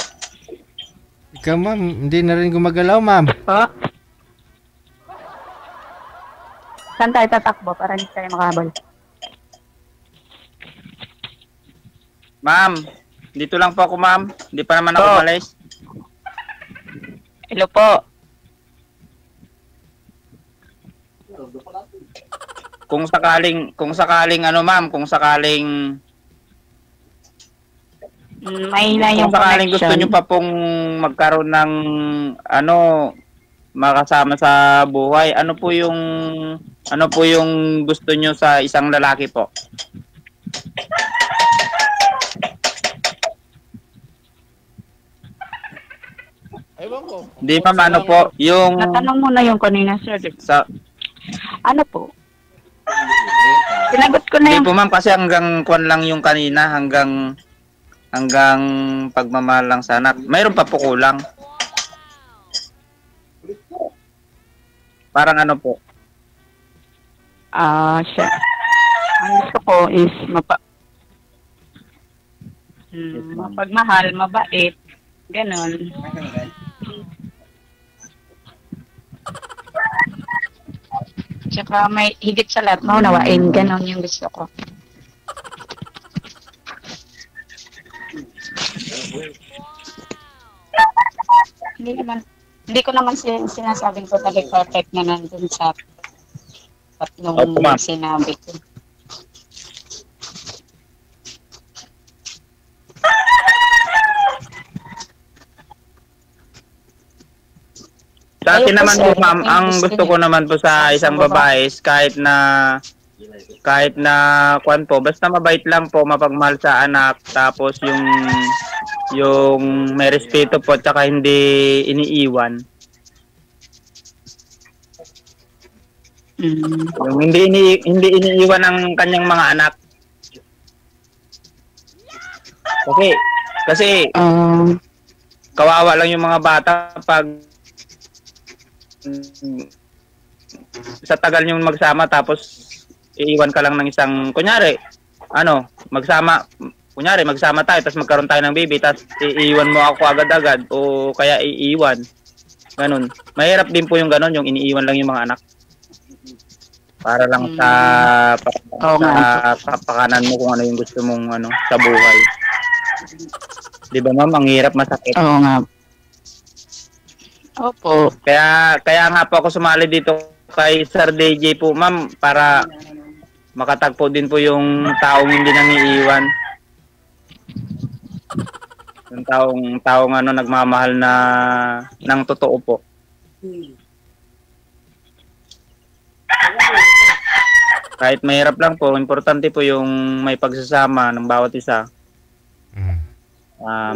Ikaw, ma'am, hindi na rin gumagalaw, ma'am. Po? Saan tayo tatakbo para hindi tayo makahabol? Ma'am, dito lang po ako, ma'am. Hindi pa naman ako Po. umalis. Hello po. Kung sakaling ano, ma'am, kung sakaling Mahina yung kung sakaling gusto connection. nyo pa pong magkaroon ng ano, makasama sa buhay, ano po yung Ano po yung gusto nyo sa isang lalaki po? Ewan ko. Hindi ma'am, ano po, yung Natanong mo na yung kanina, sir. sa Ano po? Sinagot ko na hindi yung... po ma'am kasi hanggang kwan lang yung kanina, hanggang pagmamahal lang sa anak. Mayroon pa po kulang. Parang ano po? Siya. Ang gusto ko is mapagmahal, mabait. Ganon. Tsaka may higit sa lahat, maunawain. Ganon yung gusto ko. Hindi ko naman sinasabing ko talaga perfect na nandun sa tatlong Opo, ma'am. sinabi ko. Sa akin Ayun po, naman sir. po ma'am, Yung ang gusto gusto ko niyo. naman po sa isang babae is kahit na kwan po, basta mabait lang po, mapagmahal sa anak, tapos yung may respeto po, tsaka hindi iniiwan. Yung hindi iniiwan ng kanyang mga anak. Kasi kawawa lang yung mga bata pag sa tagal niyong magsama tapos iiwan ka lang ng isang kunyari magsama tayo tapos magkaroon tayo ng baby tapos iiwan mo ako agad-agad o kaya iiwan ganun. Mahirap din po yung ganun, yung iniiwan lang yung mga anak para lang sa kapakanan mo kung ano yung gusto mong sa buhay. Di ba ma'am, ang hirap, masakit. Oo nga. Opo. Kaya nga po ako sumali dito kay Sir DJ po ma'am para makatagpo din po yung taong hindi nangiiwan. Yung taong nagmamahal na ng totoo po. Kahit mahirap lang po, importante po yung may pagsasama ng bawat isa.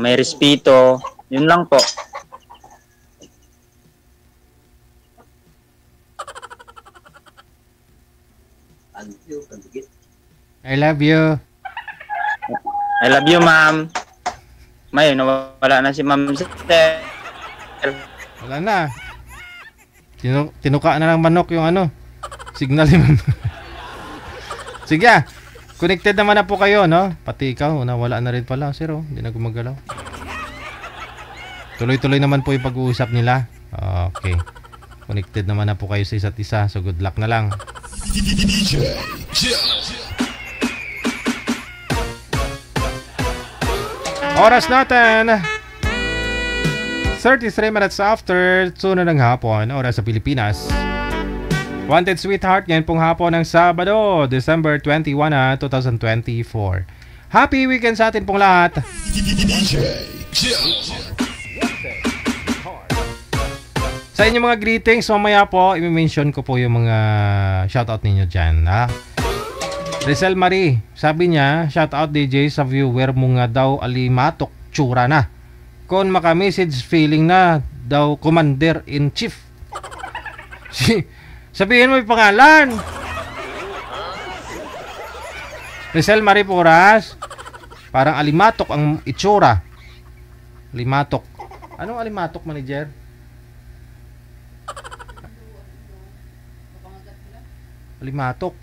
May respeto, yun lang po. I love you. I love you, ma'am. May, nawala na si ma'am. Wala na. Tinuka na ng manok yung signal ni ma'am. Sige ah. Connected naman na po kayo, no? Pati ikaw, nawala na rin pala. Sir, hindi na gumagalaw. Tuloy-tuloy naman po yung pag-uusap nila. Okay. Connected naman na po kayo sa isa't isa. So good luck na lang. DJ Chill. Oras natin 33 minutes after 2 na ng hapon, oras sa Pilipinas. Wanted Sweetheart, ngayon pong hapon ng Sabado, December 21, 2024. Happy weekend sa atin pong lahat. DJ Chill. Sa inyong mga greetings, mamaya po, i-mention ko po yung mga shoutout ninyo dyan. Rizal Marie, sabi niya, shoutout DJ sa viewer mo nga daw alimatok tsura na. Kon maka-message feeling na daw Commander-in-Chief. Sabihin mo yung pangalan. Rizal Marie Puras, parang alimatok ang itsura. Alimatok. Anong alimatok, manager? Alimatok.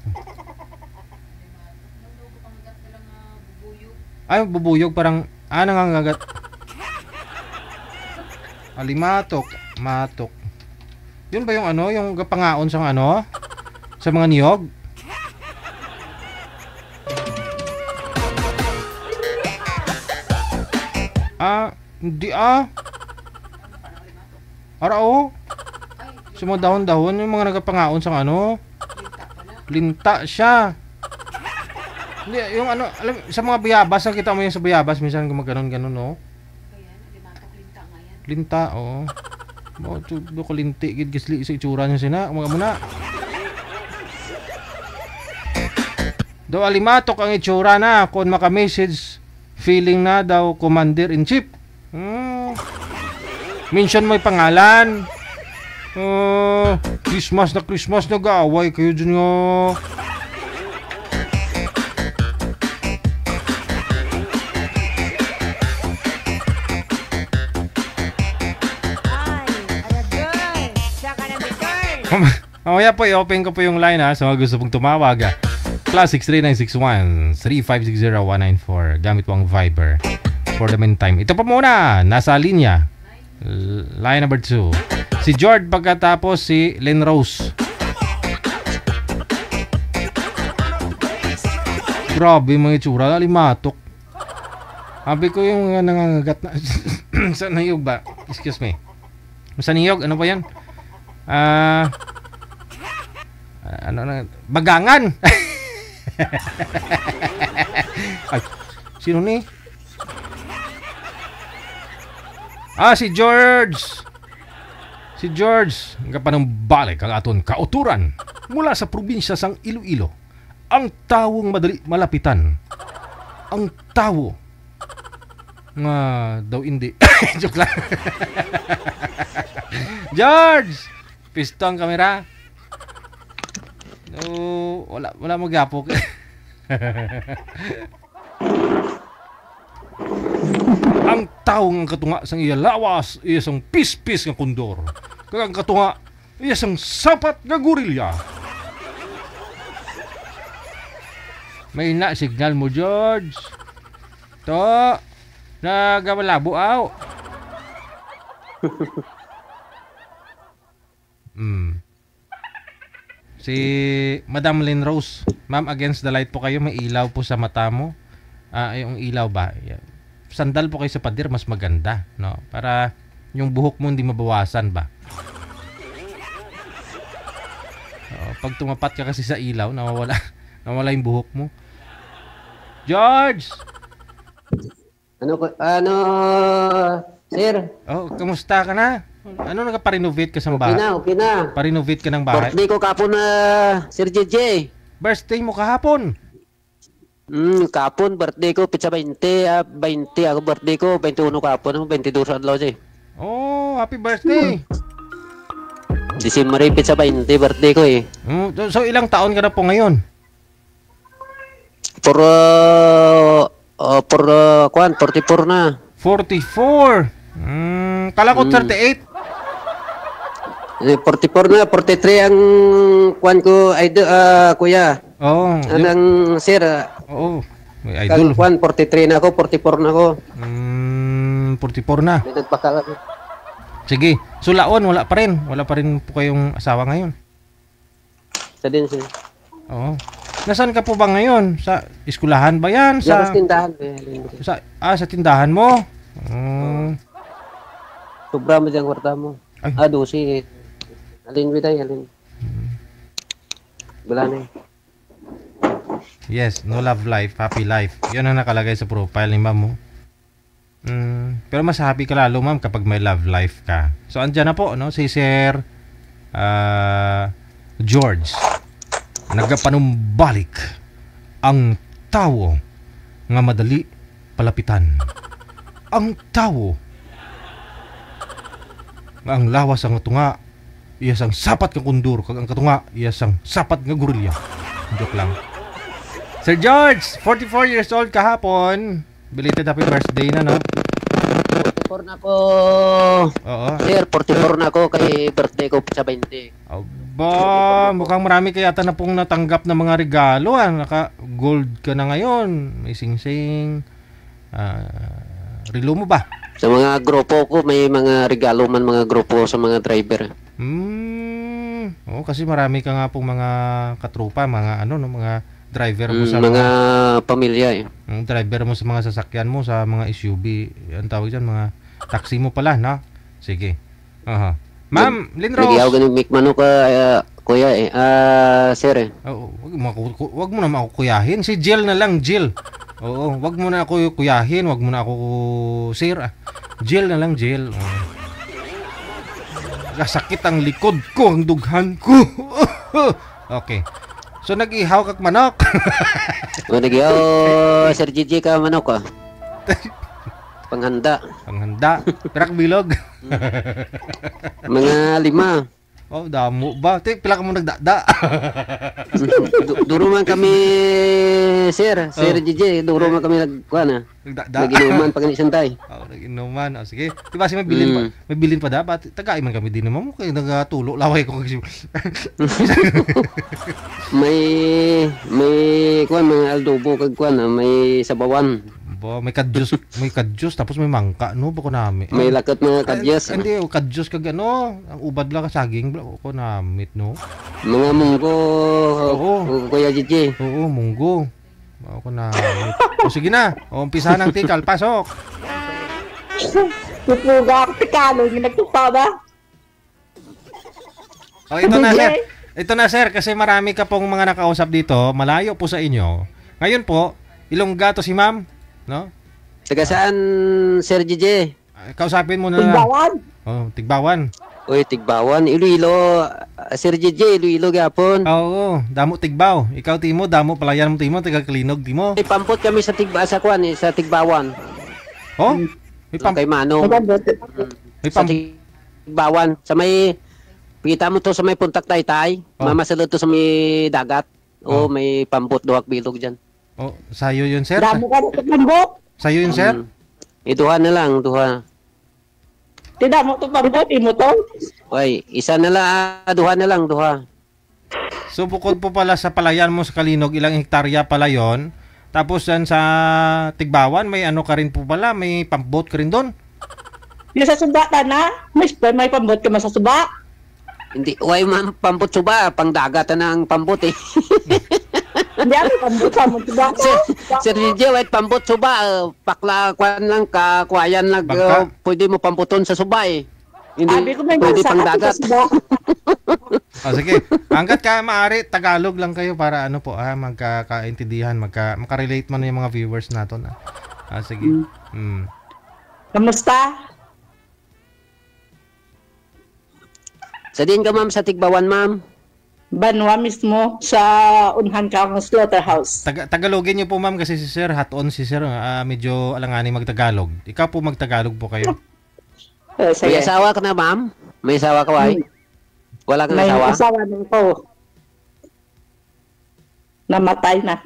Ay, bubuyog parang nangangagat. Alimatok, matok. Yun ba yung yung pangaon sa sa mga niyog? Hindi Arao. Sa mga dahon-dahon, yung mga nagpangaon sa linta siya. Hindi, yung alam, sa mga bayabas, nakita mo yung sa bayabas, minsan gumaganon-ganon, no? Linta, oo. Do ko linti, gisli sa itsura niya sina, mga muna. Do alimatok ang itsura na kung maka-message feeling na daw commander-in-chief. Mention mo yung pangalan. Christmas nag-aaway kayo dyan nga. Mamaya po, i-open ko po yung line ha. So, gusto pong tumawag +6 3961 3560 194 gamit po ang Viber. For the meantime, ito pa muna, nasa linya. Line number 2. Si George pagkatapos si Len Rose. Grabe mga itsura, alimatok. Sabi ko yung nangangagat na sa niyog ba? Excuse me. Sa niyog, ano ba yan? Ano na? Bagangan! Ay, sino ni? Si George! Si George, nga pa nang balik ang aton kauturan mula sa probinsya sang Iloilo. Ang tawong madali malapitan. Ang tawo nga daw hindi. Joke lang. George! Pisto ang kamera. No, wala magapok. Ang taong ang katunga sang iya lawas, iya sang pis-pis nga kondor. Kag ang katunga, iya sang sapat nga gorilya. May na signal mo, George. To, nagamalabo aw. Si Madam Lynn Rose. Ma'am, against the light po kayo. May ilaw po sa mata mo. Yung ilaw ba? Sandal po kayo sa pader, mas maganda. No? Para yung buhok mo hindi mabawasan ba? Pag tumapat ka kasi sa ilaw, nawala yung buhok mo. George! Sir? Kamusta ka na? Ano nagpa-renovate ka sa bahay? Okay na. Pa-renovate ka ng bahay? Birthday ko kapon na Sir JJ. Birthday mo kahapon? Kapon, birthday ko, pizza 20 ako birthday ko, 21 kapon, 22 sa adlaw siya. Oh, happy birthday! December pizza 20, birthday ko eh. So, ilang taon ka na po ngayon? For 44 na. 44? Kala ko 38. 44 na, 43 ang kwan ko, kuya. Oo. Anong sir? Oo. May idol. Kwan, 43 na ako, 44 na ako. 44 na. Sige. Sulaon, wala pa rin. Wala pa rin po kayong asawa ngayon. Sa din, sir. Oo. Nasaan ka po ba ngayon? Sa eskwelahan ba yan? Sa tindahan. Sa tindahan mo? Sobra mo dyan kwarta mo. Dosi. Alin bitay, alin. Wala na eh. Yes, no love life, happy life. Yun ang nakalagay sa profile ni ma'am mo. Pero mas happy ka lalo ma'am kapag may love life ka. So andyan na po, no? Si Sir George. Nagapanumbalik ang tawo nga madali palapitan. Ang tawo nga ang lawas ang tunga iya sang sapat nga kundur kag ang katunga iya sang sapat nga gorilya. Joke lang. Sir George, 44 years old kahapon. Belated happy birthday na, no? 44 na ako. Oo. Sir, 44 na ako kay birthday ko sa 20. Aba, mukhang marami kaya na pong natanggap na mga regalo. Naka-gold ka na ngayon. May sing-sing. Relo mo ba? Sa mga grupo ko, may mga regalo man mga grupo sa mga driver. Oo, kasi marami ka nga pong mga katrupa, mga mga driver mo sa mga pamilya eh. Driver mo sa mga sasakyan mo, sa mga SUV, ang tawag dyan, mga taxi mo pala, no? Sige. Ma'am, Lynn Rose. Nagyaw ganun make mano ka, kuya eh. Sir eh. Wag mo na ako kuyahin. Si Jill na lang, Jill. Oo, wag mo na ako kuyahin, wag mo na ako sir. Jill na lang, Jill. Sakit ang likod ko, ang dughan ko. Okay. So nag-ihaw kag manok. O nagyo, Sir Gigi ka manok ah. Panghanda. Panghanda. Pirak bilog. Mga 5. Oh, damo ba? Pila ka mo nagdada. Duro man kami, Sir Gigi, duro man kami nagkuan ah. Nagdada. Naginuman pag santay. Oh, nag-inuman. Oh, sige. Di ba si may bilin pa dapat. Tagay man kami din mo kay nagatulo laway ko kasi. may kuan mga aldobo kag kuan ah, may sabawan. Bo, may kadyos tapos may mangka no bako nami. May lakat mga kadyos. Hindi, kadyos kag ano, ang ubad lang ka saging bako namit no. Mga munggo. Oo. Kuya Gigi. Oo, munggo. Bako namit. O sige na. O umpisa ng tikal, pasok. Pupuga ako tikalo, yung nagtupa ba? O ito na sir. Ito na sir kasi marami ka pong mga nakausap dito, malayo po sa inyo. Ngayon po, Ilongga to si ma'am. No? Taga saan, Sir Gigi? Kausapin mo na lang. Tigbawan. Oh, Tigbawan. Uy, Tigbawan. Iloilo. Sir Gigi, Iloilo gapon. Oo, damo Tigbaw. Ikaw timo, damo palayan mo timo, taga Kalinog timo. May pampot kami sa sa kwan, sa Tigbawan. Oh? May Kay Manong. May Sa Tigbawan. Sa may, kita mo to sa may Puntak Taytay. Mamasalot to sa may dagat. Oh, may pampot duwak bilog dyan. Oh, sayo yun, sir? Damo ka na pambot. Sayo yun, sir? Iduha na lang, duha. Tidak mo to pambot, imo to. Uy, isa na lang, duha na lang, duha. So, bukod po pala sa palayan mo sa Kalinog, ilang hektarya pala yon. Tapos yan sa Tigbawan, may ano ka rin po pala, may pambot ka rin doon. Yung sa suba ta na, may pambot ka man sa suba. Hindi, uy, pampot suba, pang dagat na ang pampot eh. Hindi ako pambot sa mo suba. Sir Gigi, wait, pampot suba, pakla, kwan lang, kakwayan lang, pwede mo pamputon sa suba eh. Hindi, pwede pang dagat. Oh, sige, hanggat ka maaari, Tagalog lang kayo para ano po, magkakaintindihan, makarelate man yung mga viewers natin. Sige. Kamusta? Sa din ka, ma'am, sa Tigbawan, ma'am? Banwa mismo sa Unhan Kang Slaughterhouse. Tagalogin niyo po, ma'am, kasi si Sir, hot on si Sir, medyo alanganin magtagalog. Ikaw po magtagalog po kayo. May asawa ka na, ma'am? May asawa ka, why? Wala kang asawa? May asawa na ito. Namatay na.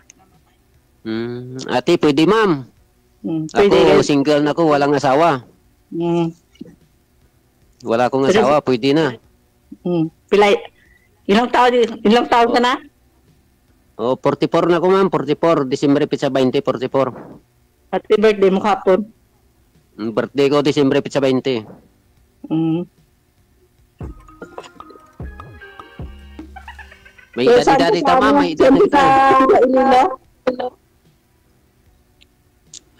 Ate, pwede, ma'am. Ako, single na ko, walang asawa. Wala akong asawa, pwede na. Pilay. Ilang taon ka na? Oh, 44 na ko, ma'am. 44. Disyembre pizza 20, 44. Happy birthday mo kapon. Birthday ko, Disyembre pizza 20. May edad ka, ma'am. May edad ka.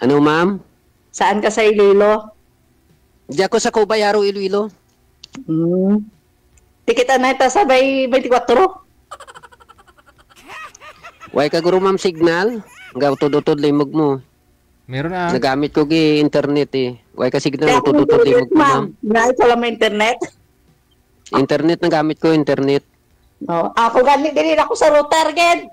Ano, ma'am? Saan ka sa Iloilo? Diyan ko sa Cubayaro, Iloilo. Tikita na ito sa 24. Way ka guro, ma'am, signal. Hanggang tututod limog mo. Meron na. Nagamit ko internet eh. Way ka signal, tututod limog mo, ma'am. Nais ko lang may internet. Internet, nagamit ko, internet. Oh, ako ganit din ako sa router, gen.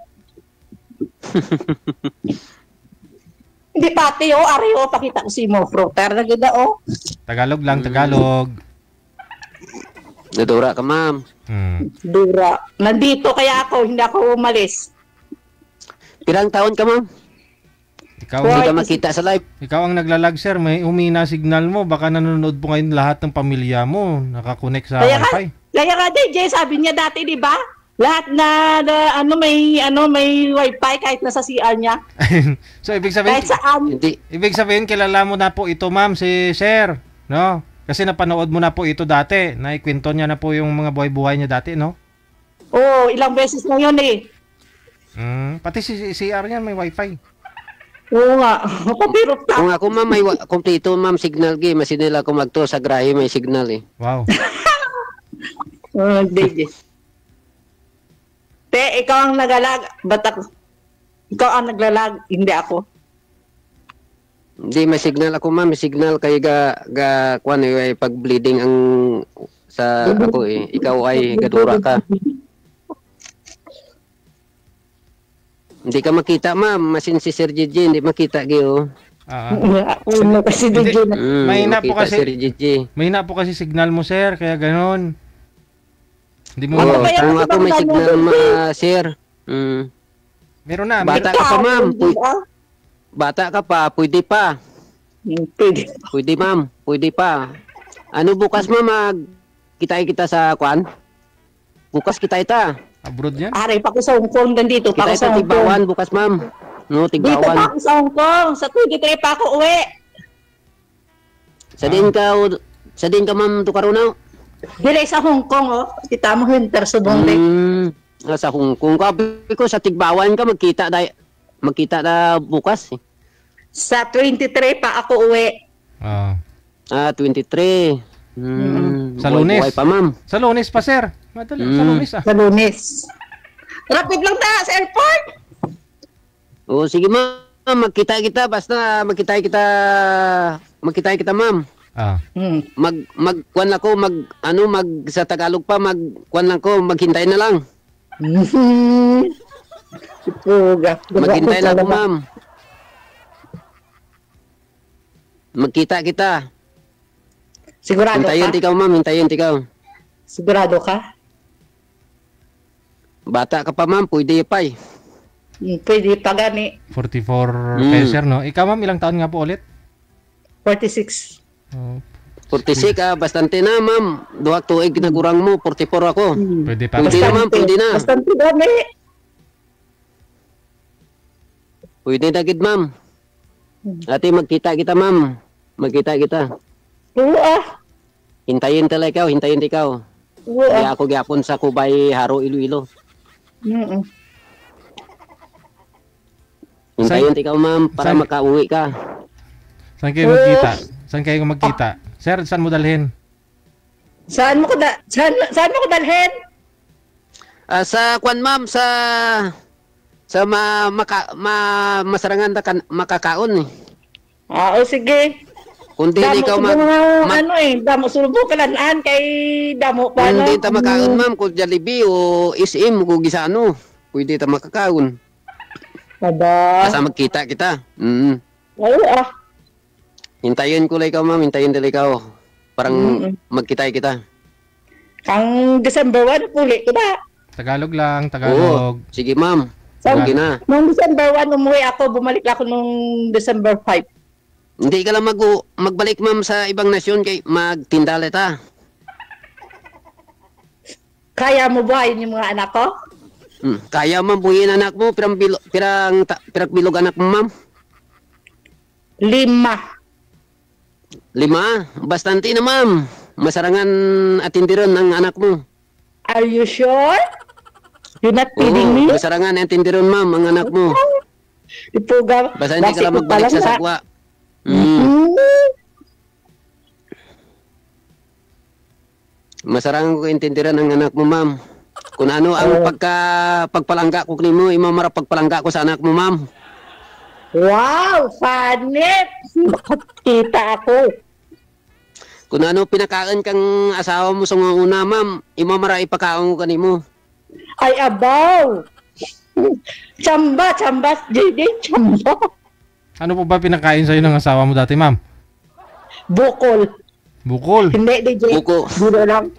Hindi pati, ari, pakita ko si mo, router na ganda, Tagalog lang, Tagalog. Nadura ka, ma'am. Dura. Nandito kaya ako, hindi ako umalis. Pirang taon ka, ma'am? Hindi ka makita sa live. Ikaw ang naglalag, sir. May humina signal mo. Baka nanonood po ngayon lahat ng pamilya mo. Nakakonect sa wifi. Kaya ka, DJ, sabi niya dati, di ba? Lahat na may wifi kahit nasa CR niya. So, ibig sabihin, kahit saan. Ibig sabihin, kilala mo na po ito, ma'am, si sir. No? Kasi napanood mo na po ito dati. Naikwento niya na po yung mga buhay-buhay niya dati, no? Oo, ilang beses na yun eh. Pati si CR niyan may wifi. Oo nga. Papirot ka. Kung ako, ma'am, may kompleto, ma'am, signal game. Masinila ko magto sa grahe, may signal eh. Wow. DJ. Te, ikaw ang nagalag. Ba't ako? Ikaw ang naglalag, hindi ako. Hindi, may signal ako, ma'am. May signal kay kuan eh, pag bleeding ang sa ako eh. Ikaw ay gadura ka. Hindi ka makita, ma'am. Masin si Sir Gigi, hindi makita, Gio. Uno kasi Hindi, DJ na. mahina po makita, kasi. Sir Gigi. Mahina po kasi signal mo, sir, kaya ganon. Hindi mo Oo, ba yan? kung ako may signal, sir. Meron na. Bata ka pa, ma'am. Bata ka pa, pwede pa. Pwede. Pwede, ma'am. Pwede pa. Ano bukas, ma'am, kita sa kwan? Bukas kita. Abroad yan? Aray pa ko sa Hong Kong, nandito pa ako Kita sa Hong Kong. Tigbawan bukas, ma'am. No, Dito pa Tigbawan. ako sa Hong Kong. Sa 23 pa ako uwi. Sa din ka, ma'am, tukarunaw. Dire sa Hong Kong, oh. Kita mo Hunter Subong Sa Hong Kong. Kabi ko, sa Tigbawan ka, magkita na bukas. Sa 23 pa ako uwi. 23. Sa Lunes. Buhay pa, ma'am. Sa Lunes pa, sir. Madali, sa Lunes Sa Lunes. Rapid lang na sa airport. Sige, ma'am. Magkita kita. Basta magkita kita, ma'am. Magkuan ako, sa Tagalog pa, maghintay na lang. Maghintay na ako, ma'am. Magkita kita. Sigurado hintayin ka? Hintayin ikaw. Sigurado ka? Bata ka pa, ma'am. Pwede pa eh. Pwede pa gani. 44 kayo, sir, no? Ikaw, ma'am, ilang taon nga po ulit? 46. 46 bastante na, ma'am. Duhak tuig ginagurang mo, 44 ako. Pwede pa. Pwede na, ma'am, pwede na. Bastante dami. Pwede na gid, ma'am. Ate, magkita kita, ma'am. Magkita kita. Hintayin ikaw. Kaya ako gyapon sa Kubay, Haro, Iloilo. Hintayin ikaw, ma'am, para makauwi ka. Saan kayo magkita? Sir, saan mo dalhin? Saan mo ko dalhin? Sa kwan, ma'am, sa masarangan na makakaon eh. Sige. Kundi hindi ikaw damo sulbo kalanaan kay damo pa. Hindi ta makaon, ma'am, kung Jollibee o SM kung gisano. Pwede ta makakaon. Basta magkita kita. Hintayin ko lang ikaw, ma'am. Hintayin nila ikaw. Parang magkita kita. Kang December 1, puli ko ba? Tagalog lang, Tagalog. Sige, ma'am. Sige na. Nung December 1, umuwi ako. Bumalik ako nung December 5. Hindi ka lang magbalik, ma'am, sa ibang nasyon kay magtindala ta. Kaya mo buhayin yung mga anak ko? Kaya, ma'am, buhayin anak mo. Pirang bilog anak mo, ma'am? 5. Bastante na, ma'am. Masarangan atindiron ang anak mo. Are you sure? You're not kidding me? Masarangan atindiron, ma'am, ang anak mo. Basta hindi ka lang magbalik sa sagwa. Masarangan ko intindiran ang anak mo, ma'am. Kung ano ang pagpalangga ko nimo, imamara pagpalangga ko sa anak mo, ma'am. Wow, fanit! Nakakita ako. Kung ano pinakain kang asawa mo sa una, ma'am, imamara ipakaon ko kanimo. Ay, abaw! Chamba, JD, chamba. Ano po ba pinakain sa'yo ng asawa mo dati, ma'am? Bukol. Hindi, DJ.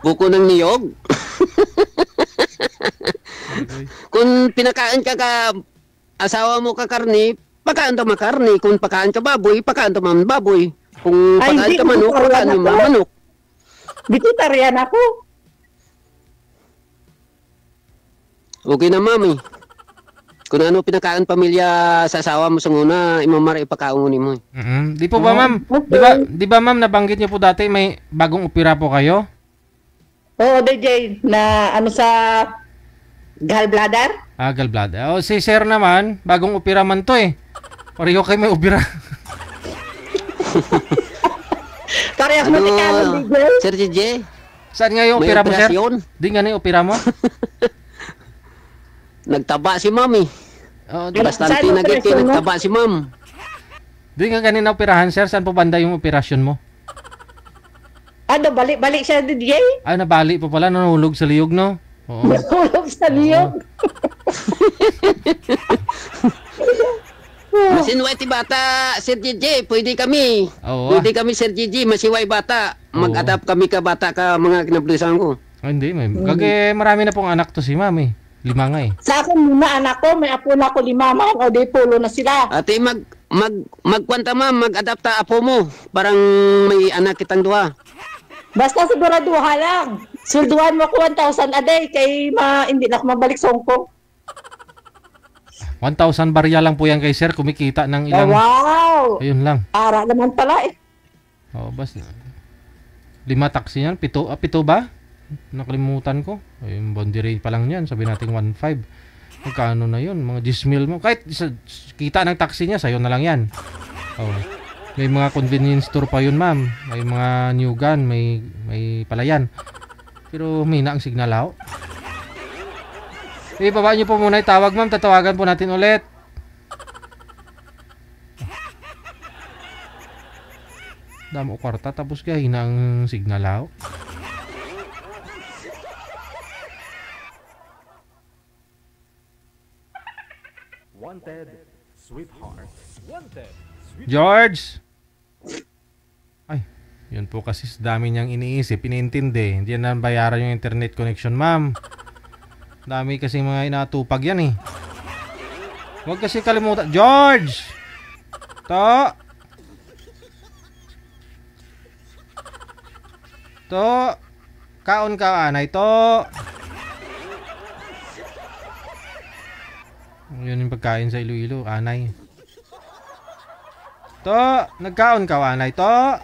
Buko ng niyog. Kung pinakain ka asawa mo ka karni, pakain ta makarni. Kung pakain ka baboy, pakain ta man baboy. Kung pakain ka manok, pakain mo manok. Vegetarian ako. Okay na, mami. Kung ano pinakain pamilya sa asawa mo sa una, imamara ipakaon mo. Di po ba, ma'am? Di ba, ma'am, nabanggit niyo po dati may bagong opera po kayo? Oo, DJ, na sa gallbladder? Gallbladder. Si sir naman, bagong opera man to eh. Pareho kayo may opera. Parehas mo DJ? Sir DJ? Saan nga yung opera mo, sir? Di nga na yung opera mo? Nagtaba si mami. Bastante nagtaba si ma'am. Di nga ganina operahan, sir. Saan po banda yung operasyon mo? Balik siya, DJ? Nabali po pala. Nahulog sa liyog, no? Nahulog sa liyog? Masinuway ti bata, Sir JJ, pwede kami. Oo. Pwede kami, Sir JJ, masiway bata. Mag-adapt kami ka bata ka mga kinablisan ko. Hindi, may. Kage marami na pong anak to si Ma'am eh. 5 nga eh. Sa akin muna anak ko, may apo na ako 5, mga kauday pulo na sila. Ate, magkwanta ma'am, mag-adapta apo mo. Parang may anak kitang duha. Basta siguraduha lang. Swelduhan mo ko 1,000 a day kay hindi na ako mabalik sa Hong Kong. 1,000 barya lang po yan kay sir, kumikita ng ilang... Wow! Ayun lang. Para naman pala eh. Oo, basta. 5 taxi yan, 7 ba? Nakalimutan ko. Yung boundary pa lang yan, sabi natin 1,500. Magkano na yun? Mga 10,000 mo. Kahit kita ng taxi niya, sa'yo na lang yan. Oh. May mga convenience store pa yun, ma'am. May mga new gun, may palayan. Pero humina ang signal ako. Baba niyo po muna itawag, ma'am. Tatawagan po natin ulit. Damo kwarta, tapos kaya hina ang signal ako. Wanted, sweetheart. Wanted, sweetheart. George! Ay, yun po kasi dami niyang iniisip, iniintindi. Hindi na bayaran yung internet connection, ma'am. Dami kasi mga inatupag yan eh. Huwag kasi kalimutan. George! To! Kaon ka, anay, to! Yun yung pagkain sa Iloilo, anay. To, nagkaon ka, anay, to.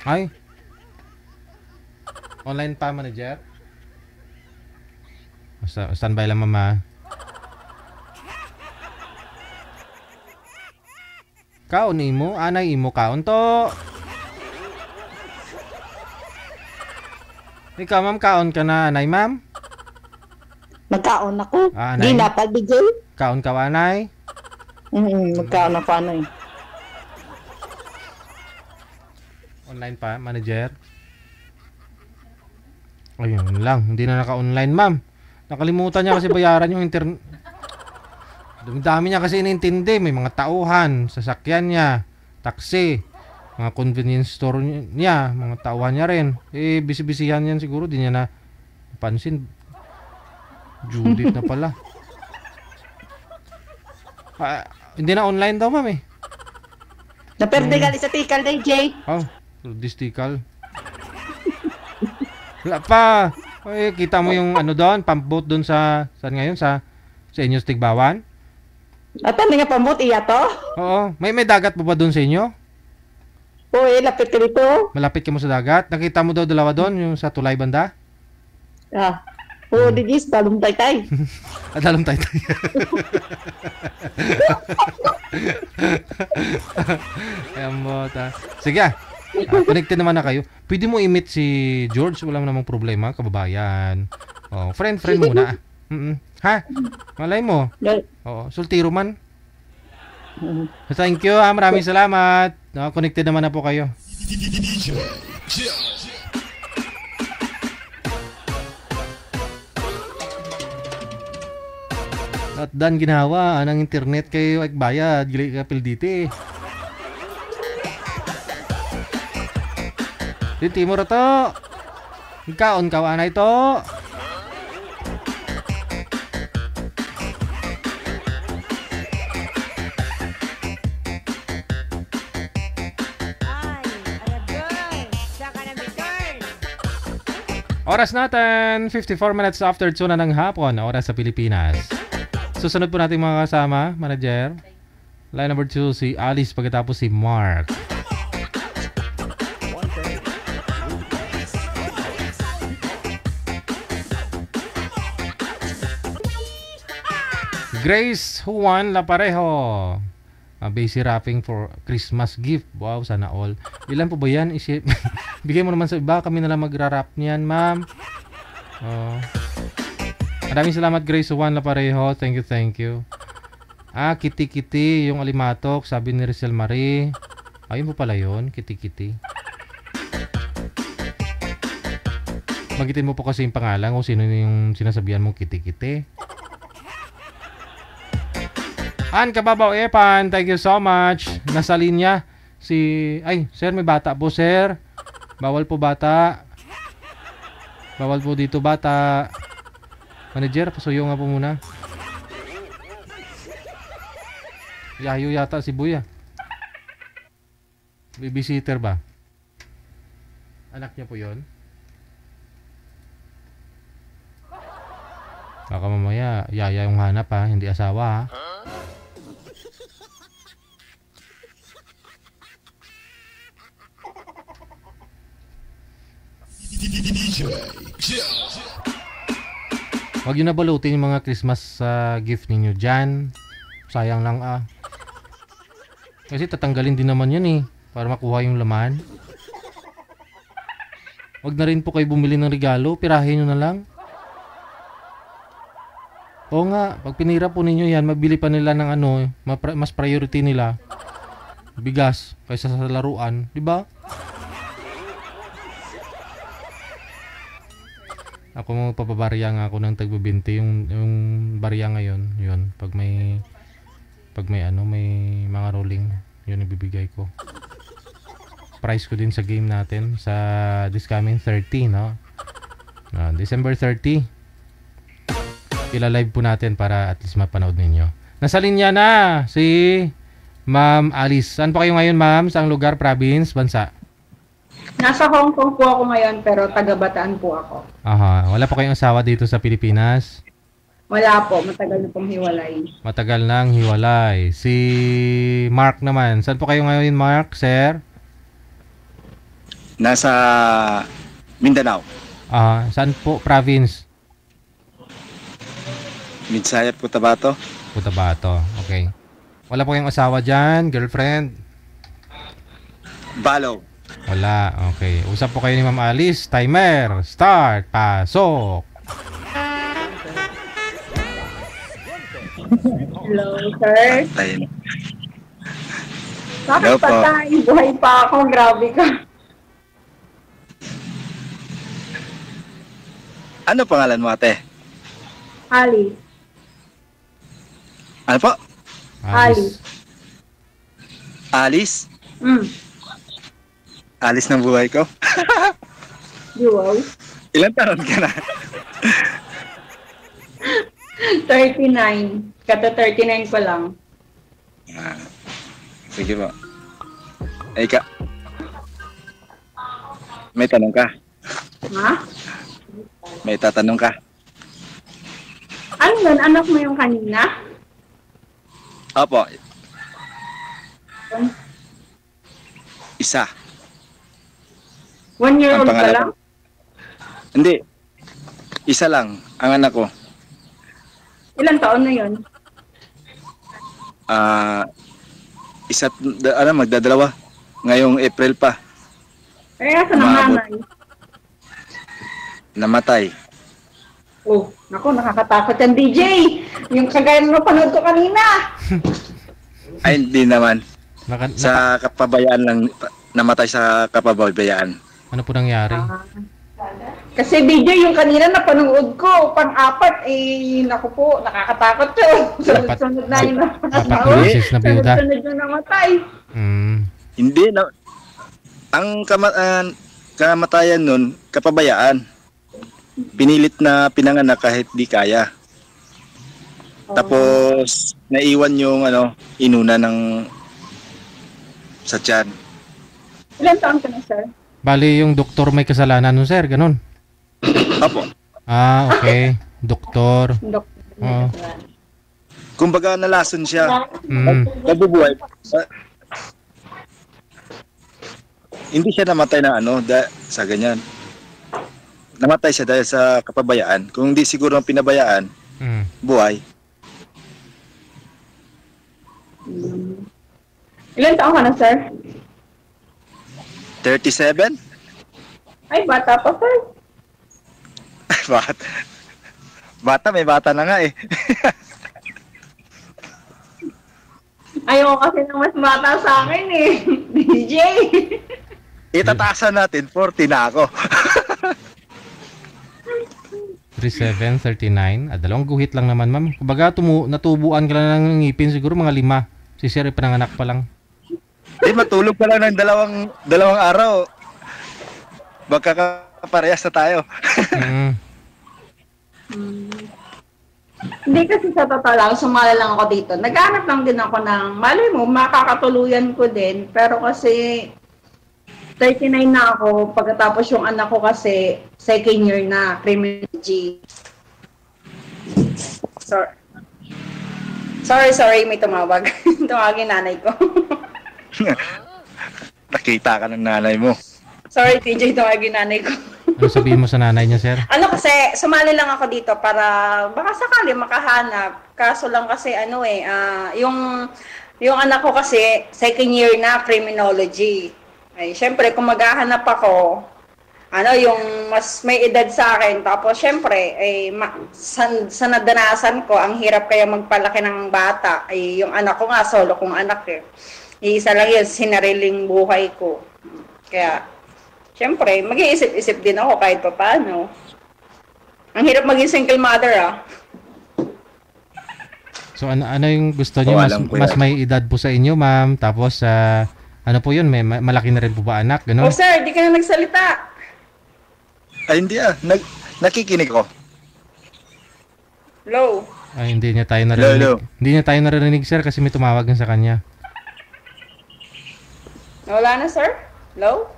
Ay. Online pa, manager. Standby lang, mama. Kaon imo, anay imo, kaon to. Ikaw, ma'am, kaon ka na, anay, ma'am? Magkaon ako. Anay? Di na pagbigay. Kaon ka, anay? Magkaon ako, anay. Online pa, manager? Ayun lang, hindi na naka-online, ma'am. Nakalimutan niya kasi bayaran yung internet. Dami niya kasi inintindi. May mga tauhan, sasakyan niya, taxi, mga convenience store niya, mga tauhan niya rin. Eh, bisi-bisihan yan siguro, di niya na pansin. Judith na pala. Hindi na online daw, ma'am eh. Naperde gali sa tikal day, Jay. Oh, distikal. Wala pa. Ay, kita mo yung ano doon, pump boat doon sa saan ngayon? Sa inyo Tigbawan? At ano nga pamot, iya to? Oo. May dagat pa ba doon sa inyo? Uy, lapit ka dito. Malapit ka mo sa dagat? Nakita mo daw dalawa doon, yung sa Tulay banda? Oo, digis, dalong tay-tay. Dalong tay-tay. Ayan mo, sige, connected naman na kayo. Pwede mo i-meet si George, wala namang problema, kababayan. Oh, friend muna. Ha? Malay mo. Oo, sultiro man. Thank you, maraming salamat. Connected naman na po kayo. At dan ginawa ang internet kayo ay bayad, gili ka pilditi. Di timor to. Kaon ka anay to. Oras natin, 54 minutes after 2 na ng hapon, oras sa Pilipinas. Susunod po natin mga kasama, manager. Line number 2, si Alice, pagkatapos si Mark. Grace Juan Laparejo. Basic wrapping for Christmas gift. Wow, sana all. Ilan po ba yan? Bigay mo naman sa iba. Kami na lang magra-wrap niyan, ma'am. Maraming salamat, Grace Juan Laparejo. Thank you. Kiti-kiti, yung alimatok, sabi ni Rizal Marie. Ayun po pala yun, kiti-kiti. Magitin mo po kasi yung pangalan kung sino yung sinasabihan mong kiti-kiti. An Kababaw Epan, thank you so much. Nasa linya si... Ay, sir, may bata po, sir. Bawal po bata. Bawal po dito bata. Manager, pasuyo nga po muna. Yayo yata si Buya. Babysitter ba? Anak niya po yon. Baka mamaya, yaya yung hanap ha, hindi asawa ha. Huwag yun nabalutin yung mga Christmas gift ninyo dyan. Sayang lang ah. Kasi tatanggalin din naman yan eh, para makuha yung laman. Huwag na rin po kayo bumili ng regalo, pirahin nyo na lang. Oo nga, pag pinira po ninyo yan, mabili pa nila ng ano, mas priority nila. Bigas, kaysa sa laruan, di ba? Ako magpapabarya nga ako ng tagbe-20 yung barya ngayon, yun. Pag may ano, may mga rolling, yun ibibigay ko. Price ko din sa game natin sa this coming 30, no? December 30. Ila-live po natin para at least mapanood ninyo. Nasa linya na si Ma'am Alice. Saan po kayo ngayon, ma'am? Saang lugar, province, bansa? Nasa Hong Kong po ako ngayon pero taga-Bataan po ako. Aha. Wala po kayong asawa dito sa Pilipinas? Wala po, matagal na pong hiwalay. Matagal nang hiwalay. Si Mark naman. Saan po kayo ngayon, Mark, sir? Nasa Mindanao. Saan po, province? Midsayap, Cotabato. Cotabato, okay. Wala po kayong asawa dyan, girlfriend? Balo. Wala, okay. Usap po kayo ni Ma'am Alice. Timer, start, pasok. Hello, sir. Bakit patay? Buhay pa ako, grabe ka. Ano pangalan mo, ate? Ali. Ano po? Alice. Alice? Alice ng buhay ko? Wow. Ilan taon ka na? 39. Kata 39 pa lang. Sige po. Ay ka. May tanong ka? Ha? May tatanong ka? Ano yun? Anak mo yung kanina? Opo. Isa. 1 year old Ang ka pangalan lang? Hindi. Isa lang ang anak ko. Ilang taon na yun? Magdadalawa. Ngayong April pa. Kaya sa nanay? Namatay. Oh, naku, nakakatakot yan, DJ! Yung kagaya na napanood ko kanina! Ay, hindi naman. Sa kapabayaan lang, namatay sa kapabayaan. Ano po nangyari? Kasi DJ, yung kanina napanood ko, pang-apat, naku po, nakakatakot yun. Sunod-sunod na yun Sunod-sunod yung namatay. Hindi, ang kamatayan nun, kapabayaan. Pinilit na pinanganak kahit di kaya. Tapos naiwan yung inuna ng sa tiyan. Ilan taon ka na, sir? Bali yung doktor may kasalanan nun, sir, ganun. Opo. Okay. Doktor. Kumbaga nalason siya. Nabubuhay. Hindi siya namatay na sa ganyan. Namatay siya dahil sa kapabayaan. Kung hindi siguro pinabayaan, buhay. Ilan taon ka na, sir? 37? Ay, bata pa, sir. Bata, may bata na nga eh. Ayaw kasi ng mas bata sa akin eh. DJ. Itataasan natin, 40 na ako. 3739. Dalawang guhit lang naman, ma'am. Kumbaga, natubuan ka lang ng ngipin, siguro mga 5. Si sir, pinanganak pa lang. Matulog pa lang ng dalawang araw. Magkakaparehas na tayo. Hindi kasi sa totoo lang, sumala lang ako dito. Naghanap lang din ako ng, malay mo, makakatuluyan ko din. Pero kasi 39 na ako, pagkatapos yung anak ko kasi second year na, criminology. Sorry, may tumawag. Tumawagin nanay ko. Nakita ka ng nanay mo. Sorry, TJ, tumawagin nanay ko. Ano sabihin mo sa nanay niya, sir? Ano kasi, sumali lang ako dito para baka sakali makahanap. Kaso lang kasi yung anak ko kasi second year na criminology. Ay, syempre kung maghahanap ako, yung mas may edad sa akin, tapos syempre sa nadanasan ko, ang hirap kaya magpalaki ng bata. Ay, yung anak ko nga, solo kong anak eh. Iisa lang yun, sinariling buhay ko. Kaya syempre, mag-iisip-isip din ako kahit pa paano. Ang hirap maging single mother, So, ano yung gusto niyo? Mas may edad po sa inyo, ma'am. Tapos, ano po yun? Malaki na rin po ba anak? Ganun? Oh, sir, di ka na nagsalita. Ay, hindi nakikinig ko. Hello? Ay, hindi niya tayo narinig. Hello. Hindi niya tayo narinig, sir, kasi may tumawag na sa kanya. Wala na, sir? Hello?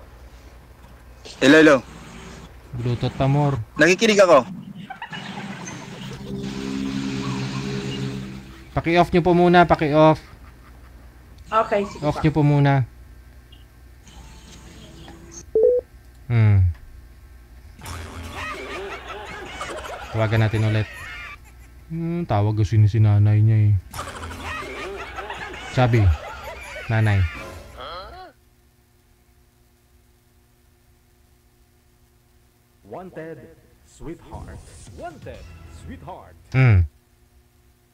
Hello. Bluetooth pa more. Nakikinig ako. Paki-off niyo po muna, paki-off. Okay, sige. Off niyo po muna. Tawagan natin ulit. Tawag kasi ni si nanay niya eh. Sabi, nanay. Wanted, sweetheart. Wanted, sweetheart.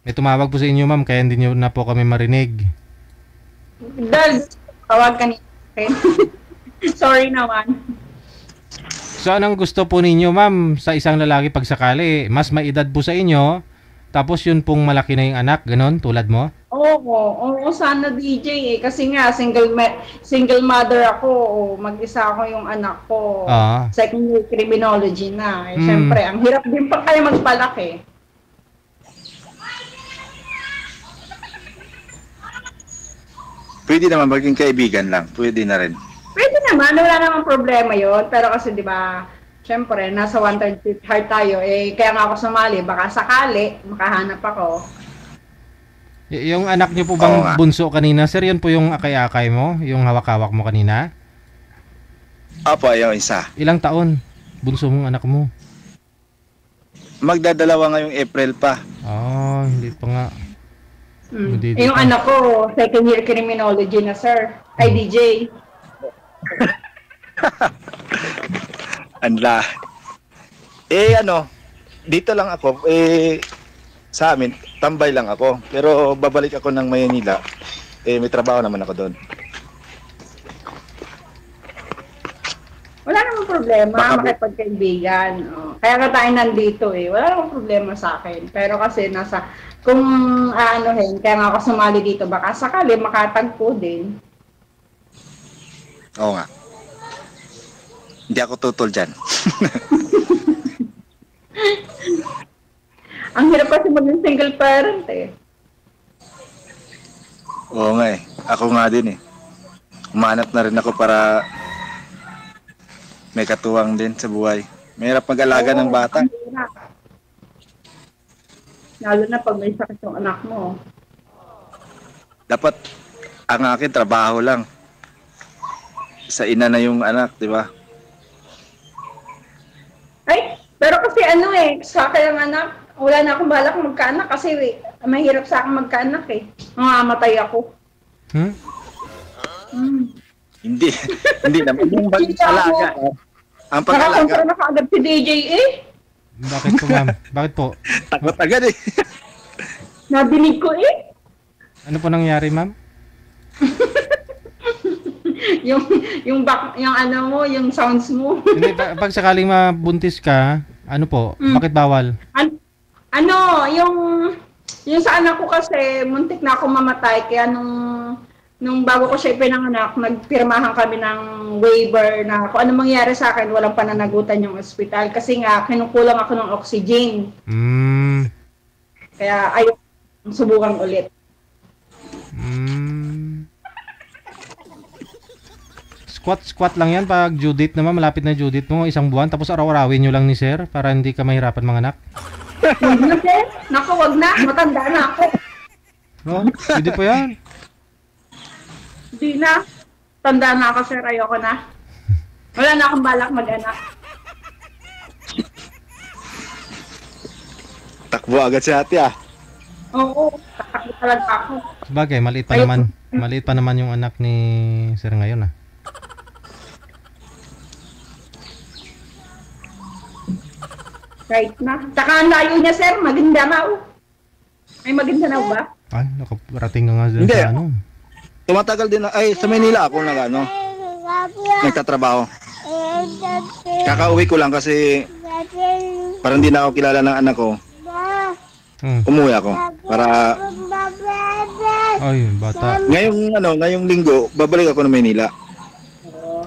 May tumawag po sa inyo, ma'am, kaya hindi nyo na po kami marinig. Dahil tawag ka ni Sorry naman. So, anong gusto po ninyo, ma'am, sa isang lalaki pag sakali? Mas may edad po sa inyo, tapos yun pong malaki na yung anak, ganon, tulad mo? Oo, sana DJ eh. Kasi nga, single mother ako. Mag-isa ako yung anak ko. Second year criminology na. Siyempre, ang hirap din pa kaya magpalaki. Pwede naman maging kaibigan lang. Pwede na rin. Pwede naman. Wala namang problema yon. Pero kasi di ba, siyempre, nasa wanted heart tayo. Kaya nga ako sumali. Baka sakali, makahanap ako. Yung anak niyo po bang bunso kanina, sir, yun po yung akay-akay mo? Yung hawak-hawak mo kanina? Apo, yung isa. Ilang taon bunso mong anak mo? Magdadalawa ngayong April pa. Hindi pa nga. Yung anak ko, second year criminology na, sir. Ay, DJ. Anla. Dito lang ako, sa amin, tambay lang ako. Pero babalik ako ng Maynila. May trabaho naman ako doon. Wala namang problema, makipagkaibigan. Kaya nga tayo nandito eh. Wala namang problema sa akin. Pero kasi kung kaya nga ako sumali dito, baka sakali makatagpo din. Oo nga. Hindi ako tutol dyan. Ang hirap kasi maging single parent eh. Oo nga eh. Ako nga din eh. Umanap na rin ako para may katuwang din sa buhay. Mahirap mag-alaga ng bata. Lalo na pag may sakit yung anak mo. Dapat ang akin trabaho lang. Sa ina na yung anak, di ba? Ay, pero kasi sa akin ang anak, wala na akong balak magkaanak kasi mahirap sa akin magkaanak eh. Mamamatay ako. Hindi naman yung pag-alaga. Ang pag-alaga. Nakakontra na kaagad si DJ eh. Bakit po, ma'am? Bakit po? Takot agad eh. Nadinig ko eh. Ano po nangyari, ma'am? yung sounds mo. Hindi, pag sakaling mabuntis ka, Ano po? Bakit bawal? Ano, yung sa anak ko kasi, muntik na ako mamatay, kaya nung bago ko siya pinanganak, nagpirmahan kami ng waiver na kung ano mangyari sa akin, walang pananagutan yung ospital. Kasi nga, kinukulang ako ng oxygen. Kaya ayaw subukan ulit. Squat lang yan pag due date naman, malapit na due date mo, 1 buwan, tapos araw-arawin nyo lang ni sir para hindi ka mahirapan manganak. Huwag na, sir. Naku, wag na. Matanda na ako. No? Hindi po yan. Hindi na. Tanda na ako, sir. Ayoko na. Wala na akong balak mag-anak. Takbo agad si ate ah. Oo, tatakbo talaga ako. Sabagay, maliit pa naman. Maliit pa naman yung anak ni sir ngayon ah. Right na. Saka ang layo niya, sir. Maganda na. Ay, maganda na ba? Ay, nakarating nga dyan Hindi. sa ano. Tumatagal din ay sa Manila ako nagtatrabaho. Kakauwi ko lang kasi parang hindi na ako kilala ng anak ko. Umuwi ako para ay, bata. Ngayong linggo babalik ako ng Manila.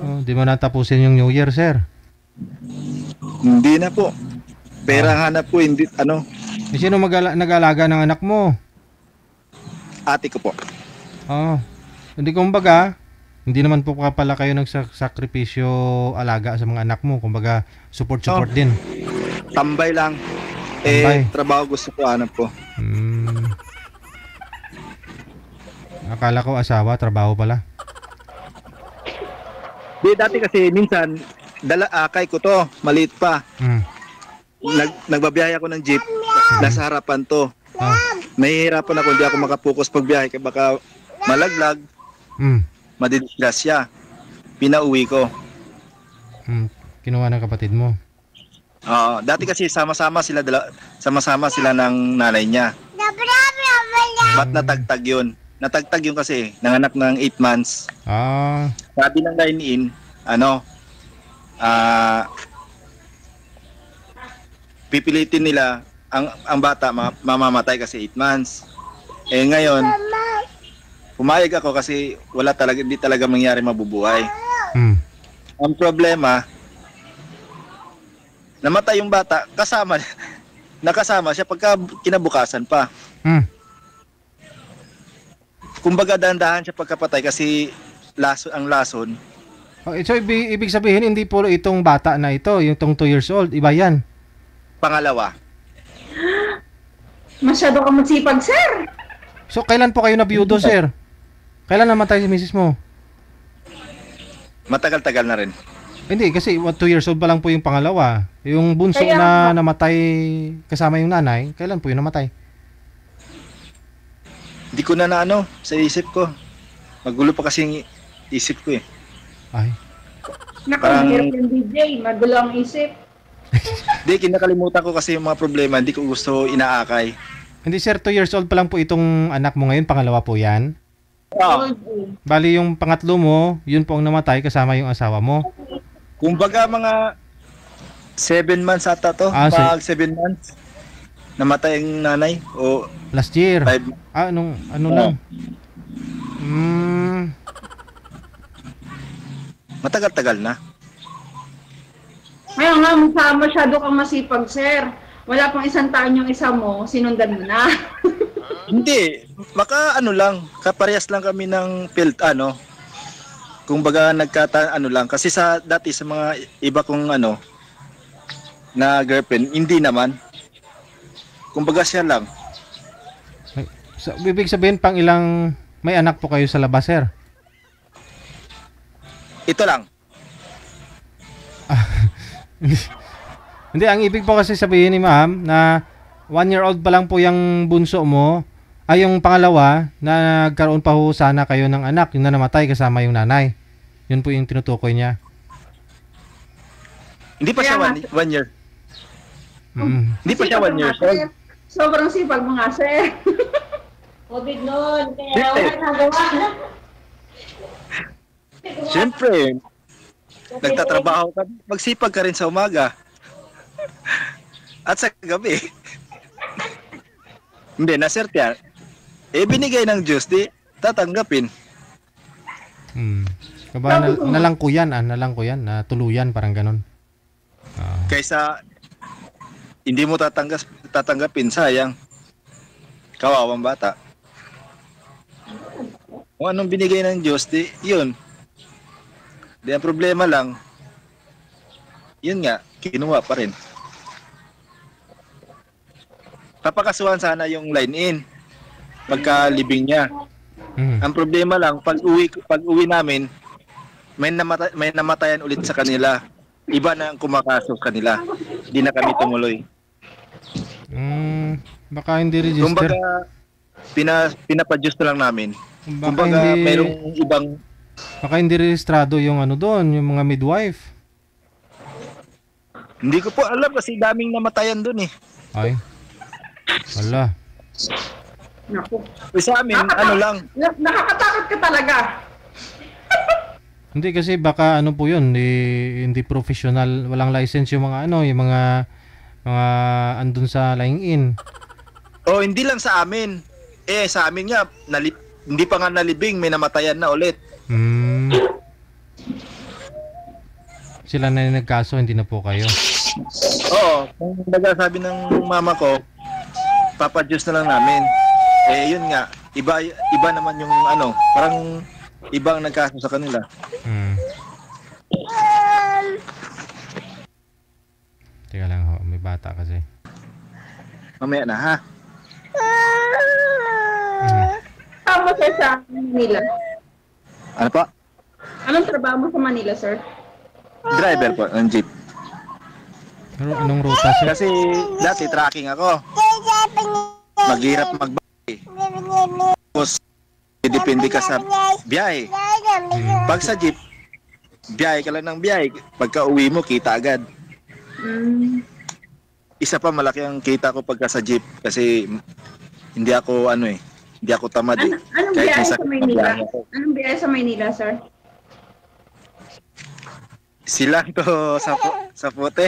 Oh, di mo natapusin yung New Year, sir? Hindi na po. Pera hanap ko, hindi, Sino nag-alaga ng anak mo? Ate ko po. Hindi kumbaga, hindi naman po pala kayo nagsakripisyo alaga sa mga anak mo. Kumbaga, support din. Tambay lang. Tambay. Trabaho gusto ko, hanap ko. Akala ko asawa, trabaho pala. Di, dati kasi minsan, akay ko to, maliit pa. Nagbabiyahe ako ng jeep, nasa harapan to. Nahihirapan ako, hindi ako makapokus pagbiyahe, kaya baka malaglag, madidisgrasya. Pinauwi ko. Kinuha ng kapatid mo? Dati kasi sama-sama sila ng nanay niya. Ba't natagtag yun? Natagtag yun kasi, nanganak ng 8 months. Sabi ng line-in, pipilitin nila ang bata mamamatay kasi 8 months. Ngayon, pumayag ako kasi hindi talaga mangyari mabubuhay. Ang problema, namatay yung bata, nakasama siya pagka kinabukasan pa. Kumbaga dahan-dahan siya pagkapatay kasi ang lason. So ibig sabihin hindi po itong bata na ito, yung 2 years old, iba yan. Pangalawa. Masyado ka magsipag, sir. So kailan po kayo nabiyudo, sir? Kailan namatay si misis mo? Matagal-tagal na rin. Hindi, kasi 2 years old pa lang po yung pangalawa. Yung bunso na namatay kasama yung nanay, kailan po yung namatay? Hindi ko na sa isip ko. Magulo pa kasi yung isip ko eh. Ay. Nakahirap yung DJ, magulo ang isip. Hindi, kinakalimutan ko kasi yung mga problema, hindi ko gusto inaakay. Hindi sir, 2 years old pa lang po itong anak mo ngayon, pangalawa po yan? Bali yung pangatlo mo, yun po ang namatay kasama yung asawa mo? Kumbaga mga 7 months ata to, pag 7 months, namatay ang nanay o... Last year? 5. Ano lang? Matagal-tagal na. Ngayon nga, masyado kang masipag, sir. Wala pang 1 taon yung isa mo, sinundan mo na. Hindi, lang, kaparehas lang kami ng kumbaga lang, kasi dati sa mga iba kong na girlfriend, hindi naman. Kumbaga siya lang. So, ibig sabihin pang ilang may anak po kayo sa labas, sir? Ito lang. Hindi, ang ibig po kasi sabihin ni ma'am na 1-year-old pa lang po yung bunso mo, ay yung pangalawa na nagkaroon pa ho sana kayo ng anak, yung na namatay kasama yung nanay. Yun po yung tinutukoy niya. Hindi pa siya 1 year. Hindi pa siya 1 year old. Sobrang sipag mo nga, sir. Obig nun, kaya wala nagawa. Siyempre, nagtatrabaho ka, magsipag ka rin sa umaga. At sa gabi. Hindi, naserte yan. Binigay ng Diyos, di tatanggapin. Kaba, nalangkuyan, na tuluyan, parang ganun. Kaysa hindi mo tatanggapin, sayang. Kawawang bata. Kung anong binigay ng Diyos, di yun. Di ang problema lang, yun nga, kinuha pa rin. Papakasuhan sana yung line-in pagka-libing niya. Ang problema lang, pag uwi namin, may namatayan ulit sa kanila. Iba na ang kumakaso kanila. Hindi na kami tumuloy. Baka hindi register. Kumbaga, pinapadyos na lang namin. Kumbaga, mayroong ibang... Baka hindi registrado yung ano doon, yung mga midwife. Hindi ko po alam kasi daming namatayan doon eh. Ay. Wala. Naku. Sa amin, ano lang. Nakakatakot ka talaga. Hindi kasi baka ano po yun, hindi professional, walang license yung mga ano, yung mga andun sa lying-in. Oh, hindi lang sa amin. Sa amin nga, hindi pa nga nalibing, may namatayan na ulit. Sila na yung nagkaso, hindi na po kayo. Oo, kung nagsasabi ng mama ko, papadyos na lang namin. Yun nga, iba naman yung ano, parang ibang nagkaso sa kanila. Teka lang ho, may bata kasi. Mamaya na ha. Trabaho mo sir sa Manila? Ano po? Anong trabaho mo sa Manila, sir? Driver po, ng jeep. Anong ruta sir? Kasi dati tracking ako. Maghirap magbay. Tapos, depende ka sa biyahe. Pag sa jeep, biyahe ka lang ng biyahe. Pagka uwi mo, kita agad. Isa pa malaki ang kita ko pagka sa jeep kasi hindi ako hindi ako tamad eh. Anong biyahe sa Maynila? Anong biyahe sa Maynila, sir? Silang to sa Puti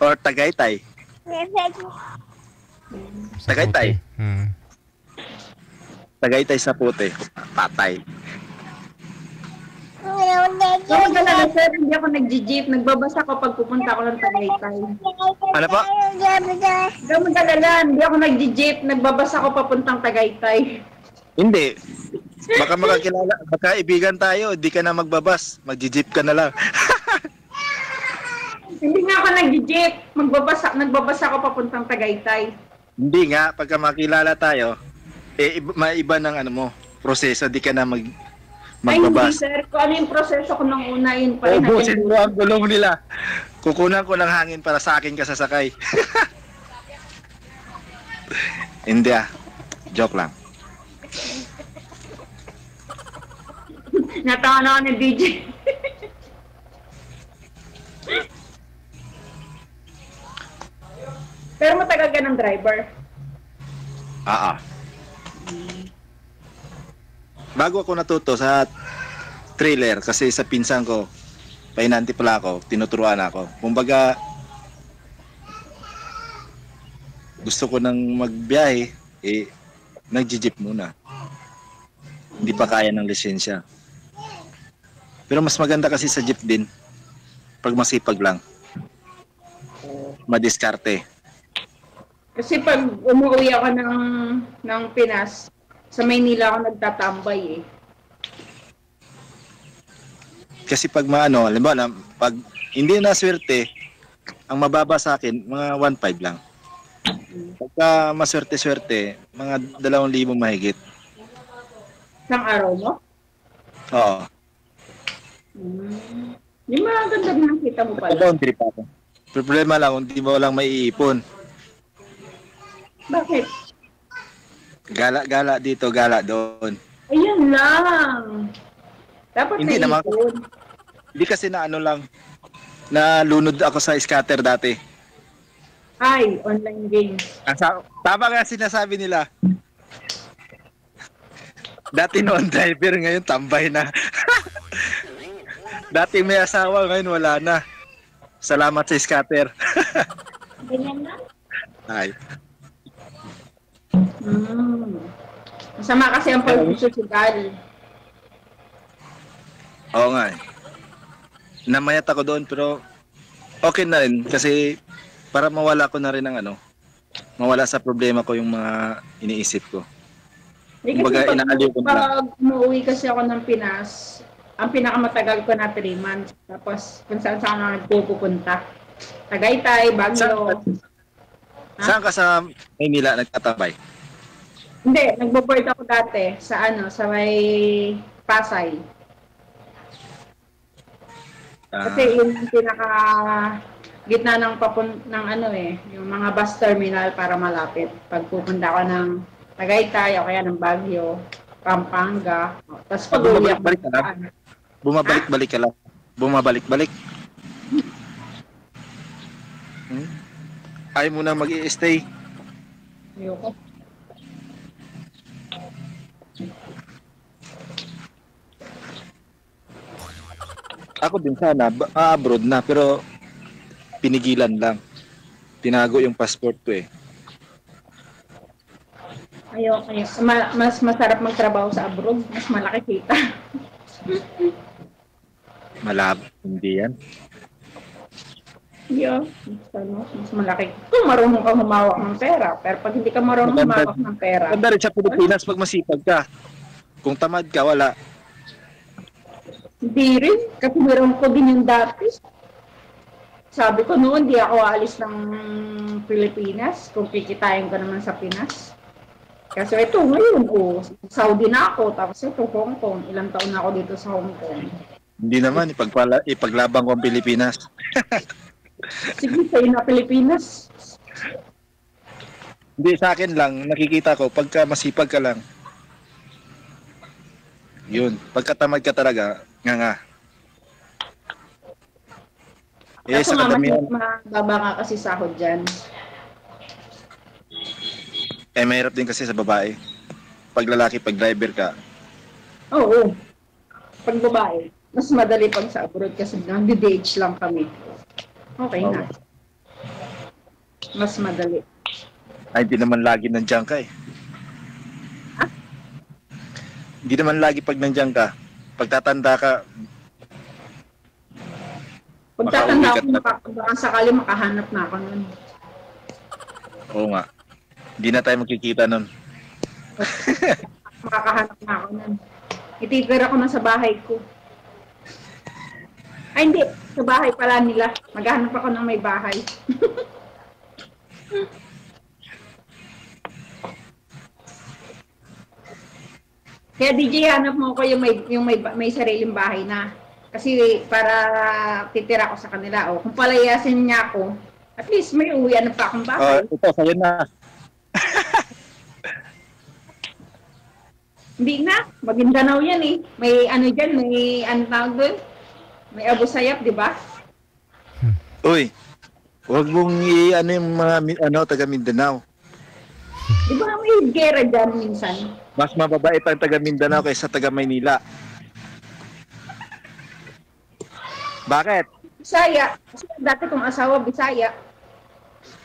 or Tagaytay? Tagaytay. Tagaytay sa Puti. Patay. So, magdala sir, hindi ako nag-jeep. Nagbabasa ko pag pupunta ako ng Tagaytay. Ano po? Magdala, hindi ako nag-jeep. Nagbabasa ko papuntang Tagaytay. Hindi. Baka makakilala, baka ibigan tayo, di ka na magbabas, mag-jeep ka na lang. Hindi nga ako nag-jeep. Nagbabasa ko papuntang Tagaytay. Hindi nga, pagka makilala tayo, maiba ng proseso, di ka na magbabas. Ay, hindi sir. Kung ano yung proseso ko nung una, yun pa rin. Ubusin mo ang gulong nila. Kukunan ko ng hangin para sa akin ka sasakay. Hindi joke lang. Natawa na ako ng DJ. Pero matagal ka ng driver? Bago ako natuto sa trailer kasi sa pinsan ko, painanti pala ako, tinuturuan ako. Kumbaga, gusto ko nang magbiyahe, nag-jeep muna. Hindi pa kaya ng lisensya. Pero mas maganda kasi sa jeep din, pag masipag lang. Madiskarte. Kasi pag umuwi ako ng Pinas, sa Maynila ako nagtatambay eh. Kasi pag halimbawa, pag hindi na swerte, ang mababa sa akin, mga 1.5 lang. Pagka maswerte-swerte, mga 2,000 mahigit. Isang araw mo? Oo. Yung mga ganda ng kita mo pala. Laundry pa ako. Problema lang, hindi mo lang maiipon. Bakit? Gala dito, gala doon. Ayun lang. Dapat hindi naman. Hindi kasi nalunod ako sa scatter dati. Ay, online games. Tama nga sinasabi nila. Dati noon driver, ngayon tambay na. Dati may asawa, ngayon wala na. Salamat sa scatter. Ganyan na? Ay. Masama kasi ang pagsusugal. Oo nga eh. Namayat ako doon pero okay na rin kasi para mawala ko na rin ang mawala sa problema ko yung mga iniisip ko. Kumbaga, inaaliw ko na lang. Pag umuwi kasi ako ng Pinas, ang pinakamatagal ko na 3 months. Tapos kung saan ako nagpupunta. Tagaytay, Baguio. Saan ka sa Maynila nagtatabay? Hindi, nagbo-board ako dati sa sa may Pasay. Kasi yung pinaka gitna ng yung mga bus terminal para malapit. Pag pupunta ako ng Tagaytay o kaya ng Baguio, Pampanga. Tapos pag-uwi ako. Bumabalik-balik ka lang. Bumabalik-balik. Ayaw mo na mag-i-stay. Ayoko. Ako din sana, abroad na, pero pinigilan lang. Tinago yung passport ko eh. Ayoko. Mas masarap magtrabaho sa abroad. Mas malaki kita. Malabo. Hindi yan. Yeah. Mas malaki. Kung marunong ka humawak ng pera. Pero pag hindi ka marunong humawak ng pera. Maganda rin sa Pilipinas pag masipag ka. Kung tamad ka, wala. Hindi rin. Kasi meron ko din yung dati. Sabi ko noon, di ako alis ng Pilipinas. Kung kikitain ko naman sa Pinas. Kasi ito ngayon, Saudi na ako. Tapos ito, Hong Kong. Ilang taon na ako dito sa Hong Kong. Hindi naman, ipaglabang ko ang Pilipinas. Sige, sa'yo na Pilipinas. Hindi, sa akin lang, nakikita ko, pagka masipag ka lang, yun, pagkatamad ka talaga, nga. Sa kadamihan. Mababa nga kasi sahod dyan. Mahirap din kasi sa babae. Pag lalaki, pag driver ka. Oo. Pag babae, mas madali pag sa abroad kasi nag-DH lang kami. Okay na. Mas madali. Ay, hindi naman lagi nandiyan ka eh. Ha? Hindi naman lagi pag nandiyan ka. Pagtatanda ka, pagtatanda ako, baka sakali makahanap na ako nun. Oo nga. Hindi na tayo magkikita nun. Makakahanap na ako nun. Ititira ko na sa bahay ko. Ay, hindi. Sa bahay pala nila. Maghanap ako ng may bahay. Kaya DJ, hanap mo ko yung may sariling bahay na. Kasi para titira ko sa kanila. O, kung palayasin niya ako, at least may uwian na pa akong bahay. Ito, sa'yo na. Hindi na. Maguindanao yan eh. May dyan, may tawag doon. May Abu Sayyaf, di ba? Uy, huwag mong yung mga taga Mindanao. Di ba may gera dyan minsan? Mas mababait ang taga Mindanao kaysa taga Maynila. Bakit? Bisaya. Kasi dati kong asawa, Bisaya.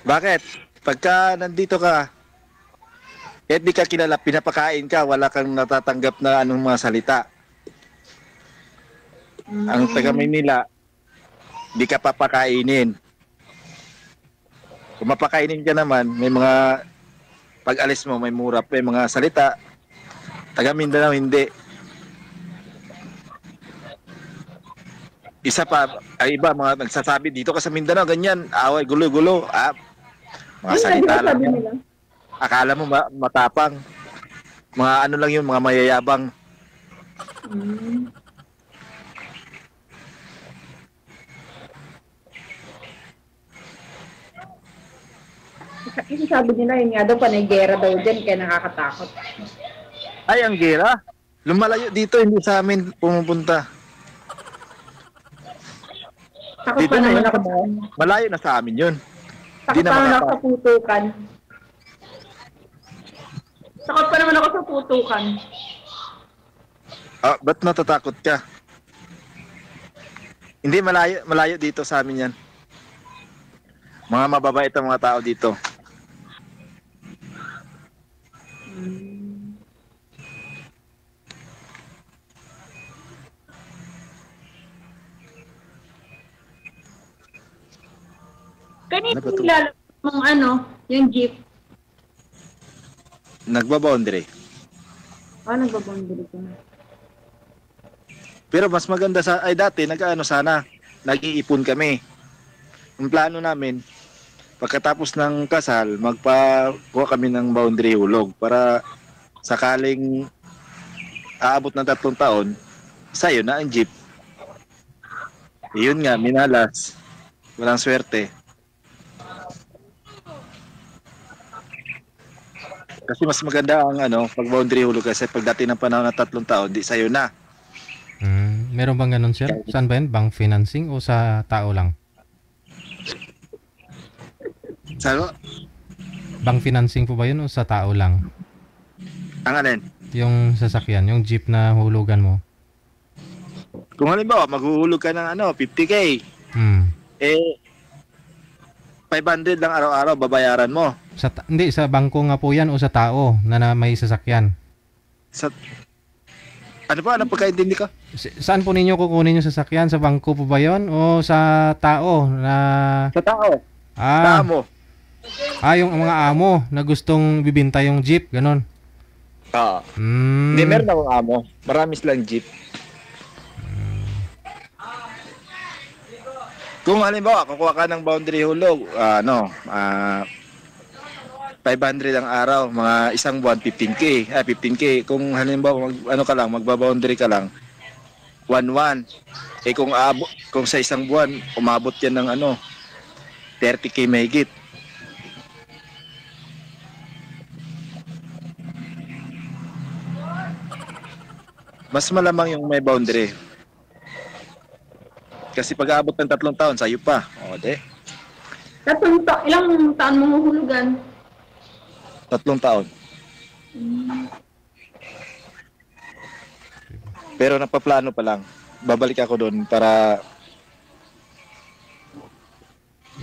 Bakit? Pagka nandito ka, kahit di ka kilala, pinapakain ka, wala kang natatanggap na anong mga salita. Ang taga Maynila, di ka papakainin. Kung mapakainin ka naman, may mga pag-alis mo, may mura, may mga salita. Taga Mindanao, hindi. Isa pa, ay iba, mga nagsasabi, dito ka sa Mindanao, ganyan, away, gulo-gulo. Mga salita lang yan. Akala mo matapang. Mga ano lang yun, mga mayayabang. Kasi sabi nila yun nga daw, panay gera daw dyan, kaya nakakatakot. Ay, ang gera? Lumalayo dito, hindi sa amin pumupunta. Takot pa naman ako. Malayo na sa amin yun. Takot pa naman ako sa putukan. Takot pa naman ako sa putukan. Ba't natatakot ka? Hindi, malayo dito sa amin yan. Mga mababait ang mga tao dito. Kanina nilalaro mong yung jeep. Nagbaboundary. Nagbaboundary ka na. Pero mas maganda dati sana, nag-iipon kami. Ang plano namin, pagkatapos ng kasal, magpakuha kami ng boundary hulog para sakaling aabot ng 3 taon, sa'yo na ang jeep. Iyon nga, minalas. Walang swerte. Kasi mas maganda ang pag boundary hulog kasi pagdating ng panahon ng 3 taon, di sa'yo na. Meron bang ganun, sir? Saan ba yun? Bank financing o sa tao lang? Saan? Bank financing po ba yun o sa tao lang? Ang alin? Yung sasakyan, yung jeep na hulugan mo. Kung halimbawa, maghuhulog ka ng 50K. 500 lang araw-araw babayaran mo. Hindi, sa bangko nga po yan o sa tao na may sasakyan? Ano pagkaintindi ka? Saan po ninyo kukunin yung sasakyan? Sa bangko po ba yun? O sa tao? Sa tao. Sa amo. Yung mga amo na gustong bibinta yung jeep, ganon? Hindi, meron akong amo. Marami silang jeep. Kung halimbawa, kukuha ka ng boundary hulog, 500 ang araw, mga isang buwan 15K. 15K. Kung halimbawa magba-boundary ka lang 1-1. Kung sa isang buwan umabot yan ng 30K mahigit. Mas malamang yung may boundary. Kasi pag aabot ng 3 taon, sa'yo pa. Ilang taon mo huhulugan? 3 taon. Pero napaplano pa lang. Babalik ako doon para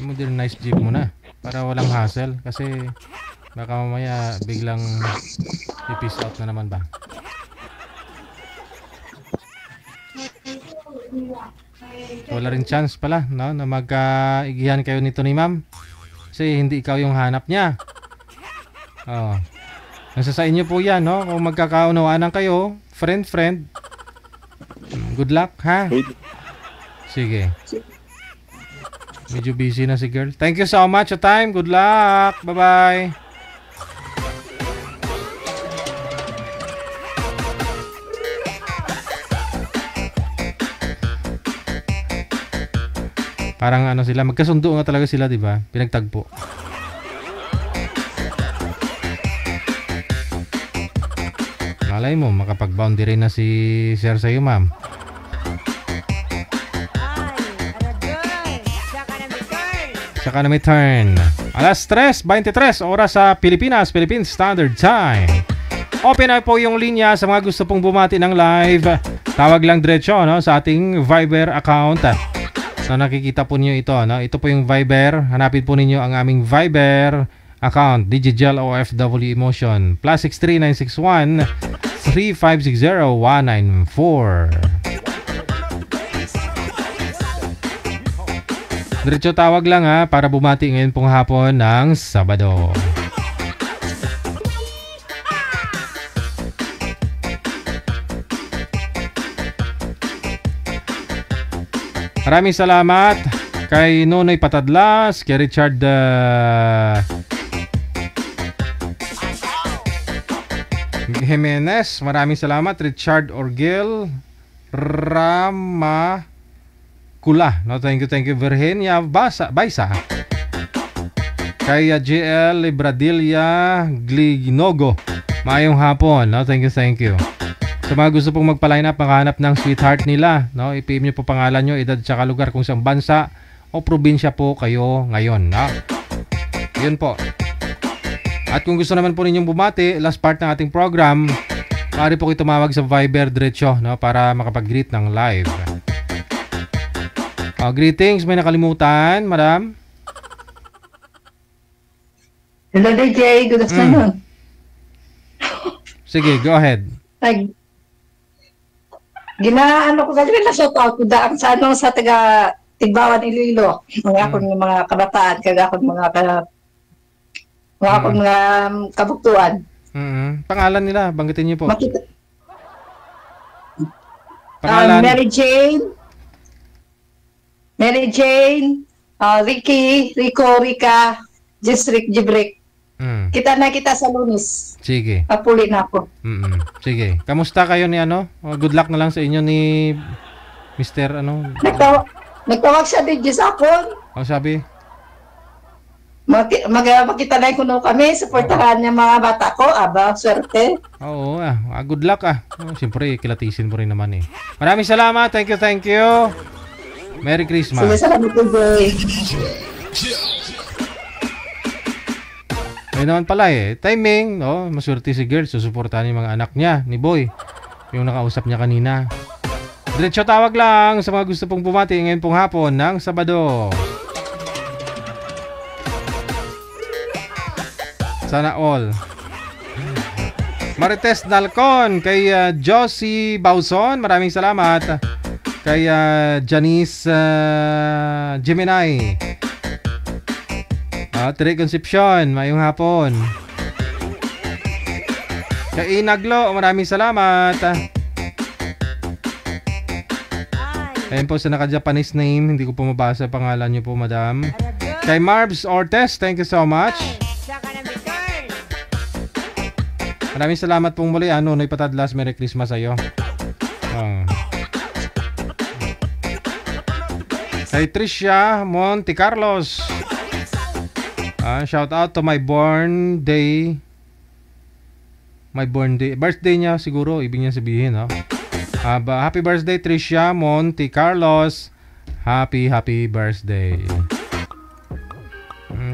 modernize jeep mo na para walang hassle kasi baka mamaya biglang i-peace out na naman ba. Wala rin chance pala na magkaigihan kayo nito ni ma'am kasi hindi ikaw yung hanap niya. Nasa sa inyo po yan, no? Kung magkakaunawaan kayo, friend, good luck, ha? Sige. Medyo busy na si girl. Thank you so much for time. Good luck. Bye-bye. Parang sila, magkasundo nga talaga sila, di ba? Pinagtagpo. Malay mo, makapag-boundary na si sir sa'yo, ma'am. Saka na may turn. Alas 3:23 oras sa Pilipinas, Philippine Standard Time. Open na po yung linya sa mga gusto pong bumati ng live. Tawag lang diretso sa ating Viber account. So nakikita po niyo ito. Ito po yung Viber. Hanapin po ninyo ang aming Viber account, Digigel OFW Emotion, +63 961 3560 194. Diretso tawag lang para bumati ngayon pong hapon ng Sabado. Maraming salamat kay Nonoy Patadlas, kay Richard Jimenez, maraming salamat. Richard Orgel Rama Kula, thank you Virginia Baisa, kay JL Libradilla Glinogo, maayong hapon, thank you. Sa mga gusto pong magpa-line up, makahanap ng sweetheart nila, i-PM nyo po pangalan nyo, edad tsaka lugar kung saan bansa o probinsya po kayo ngayon, yun po. At kung gusto naman po ninyong bumati, last part ng ating program, maaari po kayo tumawag sa Viber diretso, para makapag-greet ng live. Greetings, may nakalimutan, madam? Hello, DJ. Good afternoon. Sige, go ahead. Ginaano ko kasi na shout out ko daan sa taga Tigbawan, Iloilo. Mga akong mga kabataan, kaga akong mga akong mga kabuktuan. Pangalan nila, banggitin niyo po. Pangalan? Mary Jane, Ricky, Rico, Rika, Jisrik, Jibrek. Kita na kita sa Lunes. Sige. Papuli na ako. Sige. Kamusta kayo ni ano? Good luck na lang sa inyo ni Mr. ano? Nagtawag siya din sa akon. Sabi? Makita na kuno kami, supportahan niya mga bata ko, swerte. Oo, good luck siyempre, kilatisin mo rin naman eh. Maraming salamat, thank you. Merry Christmas. Sige, salamat po, Boy. Ayun naman pala timing, no? Maswerte si girl, susuportahan yung mga anak niya, ni Boy. Yung nakausap niya kanina. Diretso tawag lang sa mga gusto pong bumati ngayon pong hapon ng Sabado. Sana all. Marites Nalcon, kay Josie Bauson, maraming salamat. Kay Janice Gemini. Tere Concepcion, mayong hapon. Kay Inaglo, maraming salamat. Ayun po sa naka-Japanese name, hindi ko po mabasa pangalan niyo po, madam. Kay Marbs Ortes, thank you so much. Maraming salamat pong muli. Noy Patadlas, Merry Christmas sa'yo. Kay Tricia Monte Carlos. Shout out to my birthday niya siguro, ibig niya sabihin, happy birthday Tricia Monte Carlos. Happy birthday.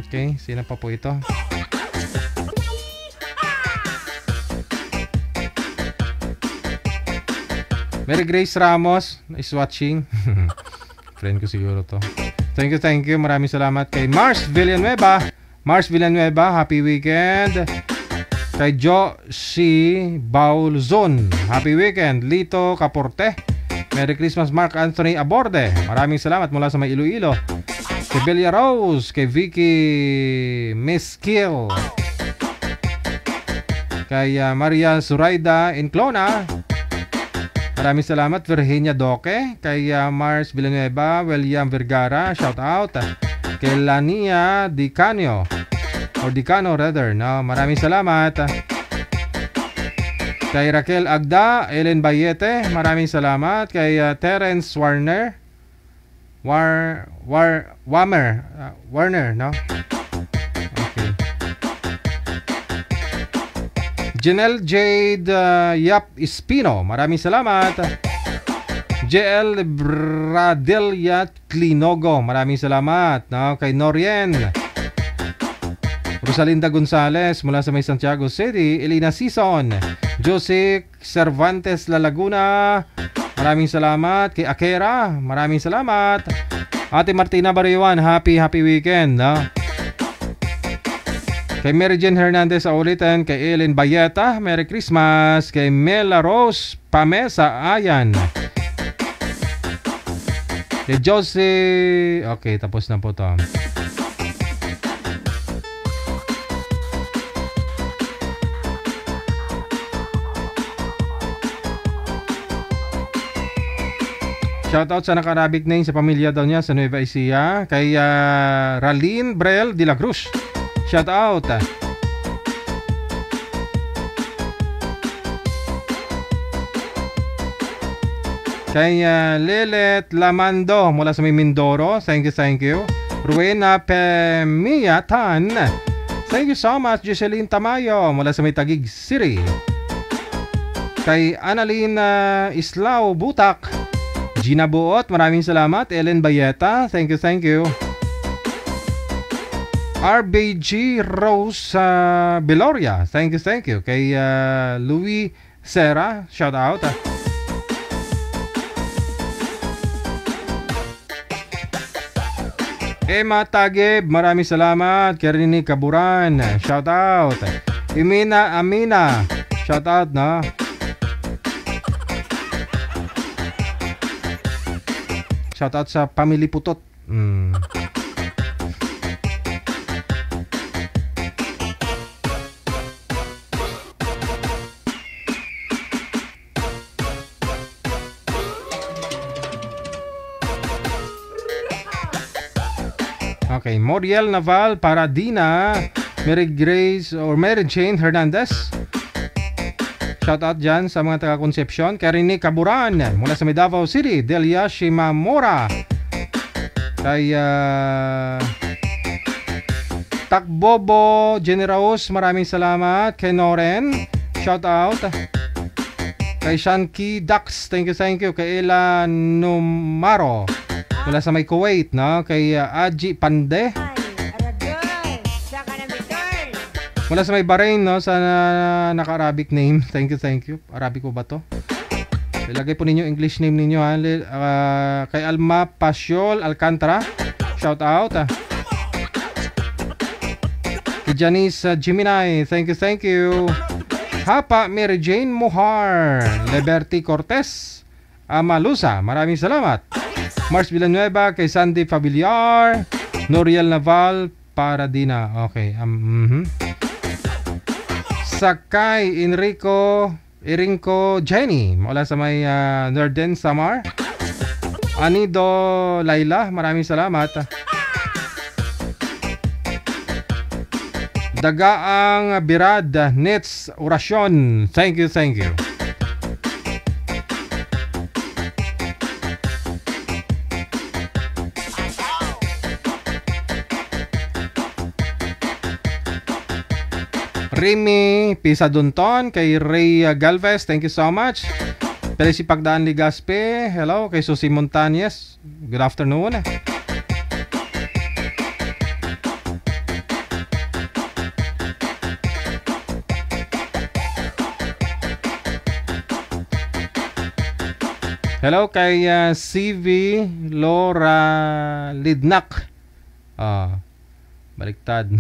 Okay, sino pa po ito? Mary Grace Ramos is watching. Friend ko siguro to. Thank you. Maraming salamat kay Mars Villanueva, happy weekend. Kay Josie Baulzon, happy weekend. Lito Caporte, Merry Christmas. Mark Anthony Aborde, maraming salamat mula sa may Iloilo. Kay Belia Rose, kay Vicky Miskil, kay Maria Suraida Inclona, maraming salamat. Virginia Doque, kay Mars Villanueva, William Vergara, shout out. Kay Lania Dicano, maraming salamat. Kay Raquel Agda, Ellen Bayete, maraming salamat. Kay Terence Warner, Warner, no? Okay. Janelle Jade Yap Espino, maraming salamat. JL Bradelia Clinogo, maraming salamat, no? Kay Norien Rosalinda Gonzales mula sa may Santiago City, Elena Sison, Jose Cervantes La Laguna, maraming salamat. Kay Akera, maraming salamat. Ate Martina Bariwan, happy weekend, no? Kay Mary Jane Hernandez sa ulitin. Kay Ellen Bayeta, Merry Christmas. Kay Mela Rose Pamesa Ayan. Kay Josie, okay, tapos na po to. Shoutout sa nakarabik name sa pamilya daw niya sa Nueva Ecija. Kay Raline Brel de la Cruz, shoutout. Kay Lelet Lamando mula sa may Mindoro, thank you. Ruena Pemia Tan, thank you so much. Jocelyn Tamayo mula sa may Taguig City. Kay Annalyn Islao Butak, Gina Buot, maraming salamat. Ellen Bayeta, thank you. RBG Rose Beloria, thank you. Kay Louis Serra, shout out. Emma Tagib, maraming salamat. Kerini Kaburan, shout out. Amina, shout out, no? Shout out sa Family Putot. Okay, Moriel Naval, Paradina, Mary Grace or Mary Jane Hernandez. Shout out dyan sa mga taga-Concepcion. Karine Kaburan mula sa Davao City. Delia Shimamura. Kay Takbobo Generaos, maraming salamat. Kay Noren, shout out. Kay Shanki Dax, thank you. Kay Ela Numaro mula sa may Kuwait, no? Kay Aji Pande mula sa may Bahrain, no? Sa naka-Arabic name. Thank you. Arabic po ba to? Ilagay po ninyo English name ninyo, ha? Kay Alma Pasiol Alcantara, shout out. Kay Janice Gemini, thank you. Hapa Mary Jane Mohar, Liberty Cortez Amalusa, maraming salamat. Mars Villanueva, kay Sandy Familiar, Noriel Naval, Paradina. Okay. Sakay Irinco Jenny mula sa may Northern Samar. Anido Laila, maraming salamat. Dagaang Birad Nets Orasyon, thank you. Remy Pisadunton, kay Ray Galvez, thank you so much. Pelisi Pagdaan Ligaspe, hello. Kay Susi Montañez, good afternoon. Hello kay CV Laura Lidnak. Baliktad.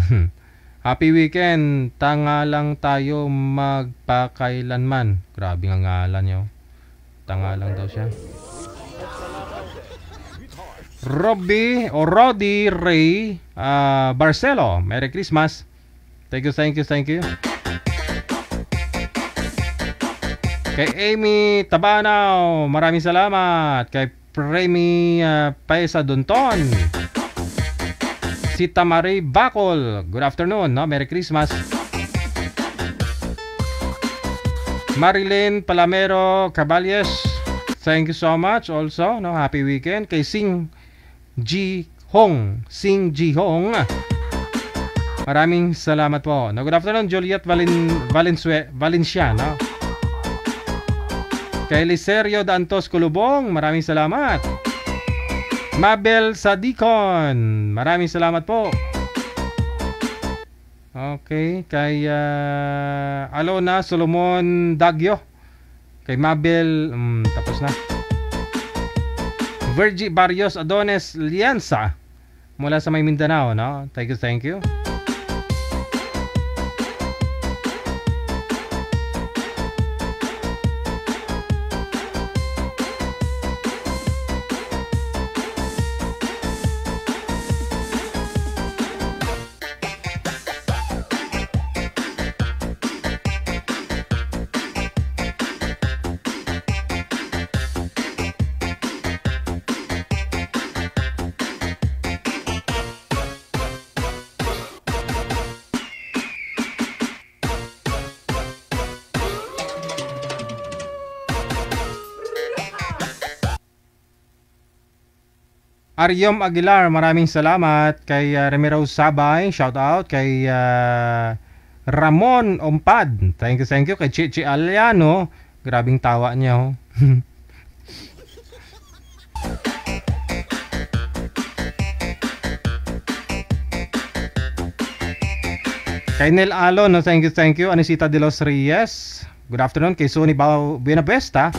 Happy weekend. Tanga lang tayo magpakailanman. Grabe nga ngalan nyo. Tanga lang daw siya. Rodi Ray Barcelo, Merry Christmas. Thank you. Kay Amy Tabanaw, maraming salamat. Kay Premi Paisa Dunton, si Tamari Bacol, good afternoon, no? Merry Christmas. Marilyn Palamero Caballes, thank you so much also, no? Happy weekend. Kay Sing Ji Hong, maraming salamat po, no? Good afternoon. Juliet Valencia, no? Kay Licerio Dantos Kulubong, maraming salamat. Mabel Sadicon, maraming salamat po. Okay, kay Alona Solomon Dagyo, kay Mabel, tapos na. Virgie Barrios Adones Lianza mula sa may Mindanao, no? Thank you. Aryom Aguilar, maraming salamat. Kay Remiro Sabay, shout out. Kay Ramon Ompad, thank you. Kay Chichi Aliano, grabing tawa niya, oh. Kay Nel Alon, no? Thank you. Anisita de los Reyes, good afternoon. Kay Sonny Buenavesta,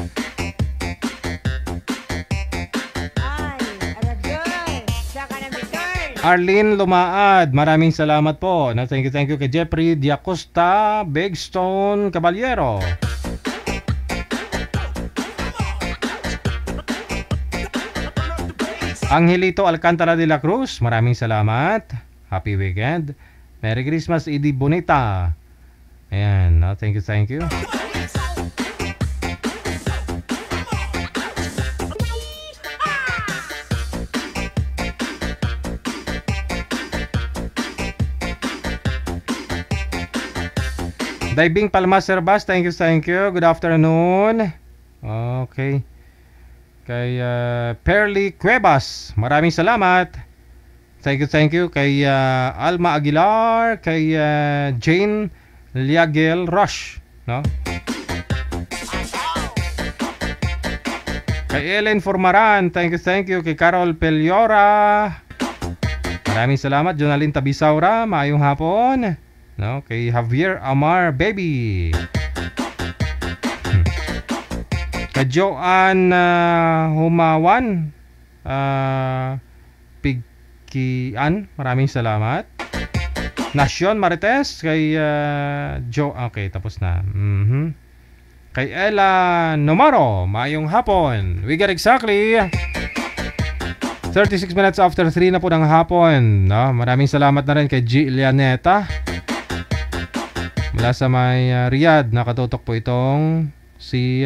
Arlene Lumaad, maraming salamat po. Thank you kay Jeffrey Diacosta, Big Stone Caballero. Angelito Alcantara de la Cruz, maraming salamat. Happy weekend. Merry Christmas, Edie Bonita. Ayan, thank you. Diving Palmas Serbas, thank you. Good afternoon. Okay. Kay Perly Cuevas, maraming salamat. Thank you. Kay Alma Aguilar, kay Jane Liagel Rush, no? Kay Ellen Formaran, thank you. Kay Carol Peliora, maraming salamat. Jonalyn Tabisaura, maayong hapon. No, kay Javier Amar Baby. Kay Joanne Humawan Pigkian, maraming salamat. Nasyon Marites, kay okay, tapos na. Kay Ella Nomaro, maayong hapon. We got exactly 36 minutes after 3 na po ng hapon, no? Maraming salamat na rin kay G. Lianeta mula sa may Riyadh. Nakatutok po itong si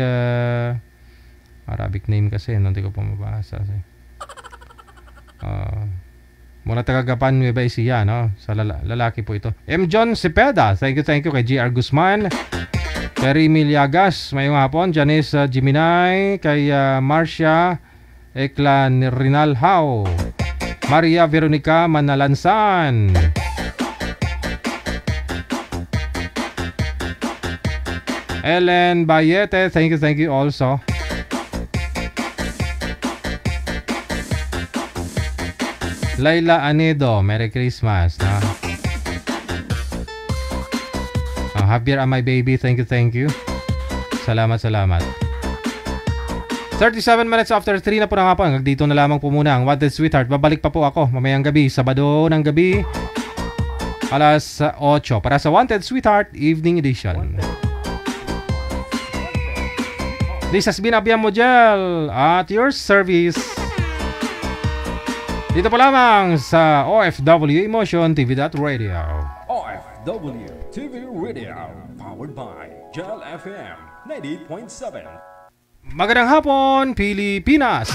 Arabic name kasi, hindi ko po mabasa. Mula tagagapan Nueva Ecija, no? Sa lalaki po ito. M. John Cepeda, thank you kay G.R. Guzman, kay Remy Liagas, mayong hapon. Janice Jiminay, kay Marcia Eklan Rinalhao, Maria Veronica Manalansan, Ellen Bayete, thank you also. Laila Anedo, Merry Christmas, no? Javier Amay Baby, thank you. Salamat. 37 minutes after 3 na po ng hapon. Dito na lamang po muna ang Wanted Sweetheart. Babalik pa po ako mamayang gabi, Sabado ng gabi, alas 8 para sa Wanted Sweetheart Evening Edition. This has been Abian Mojel at your service. Dito po lamang sa OFW Emotion TV.Radio. OFW TV Radio, powered by Gel FM 90.7. Magandang hapon, Pilipinas!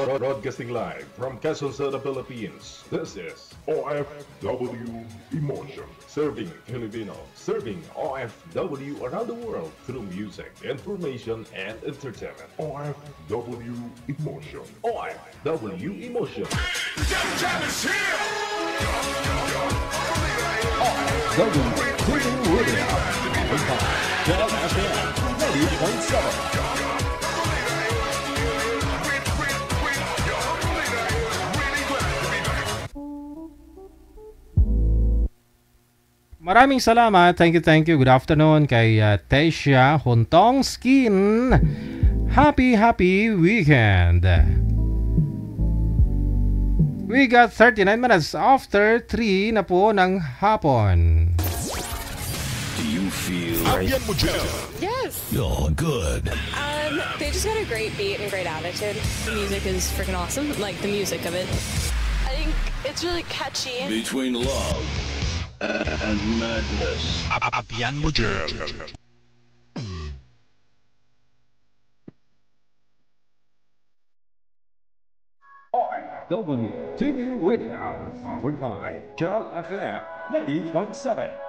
Broadcasting live from Quezon City, Philippines. This is OFW Emotion. Serving Filipino. Serving OFW around the world through music, information, and entertainment. OFW Emotion. OFW Emotion. OFW Radio. Gel FM 90.7. Maraming salamat. Thank you. Good afternoon kay Tesha Huntong Skin. Happy weekend. We got 39 minutes after 3 na po ng hapon. Do you feel Abian Mojel? Yes. Oh, good. They just got a great beat and great attitude. The music is freaking awesome. Like the music of it. I think it's really catchy. Between love and madness. Abian Mojel. OFW TV Radio, powered by Gel FM 90.7.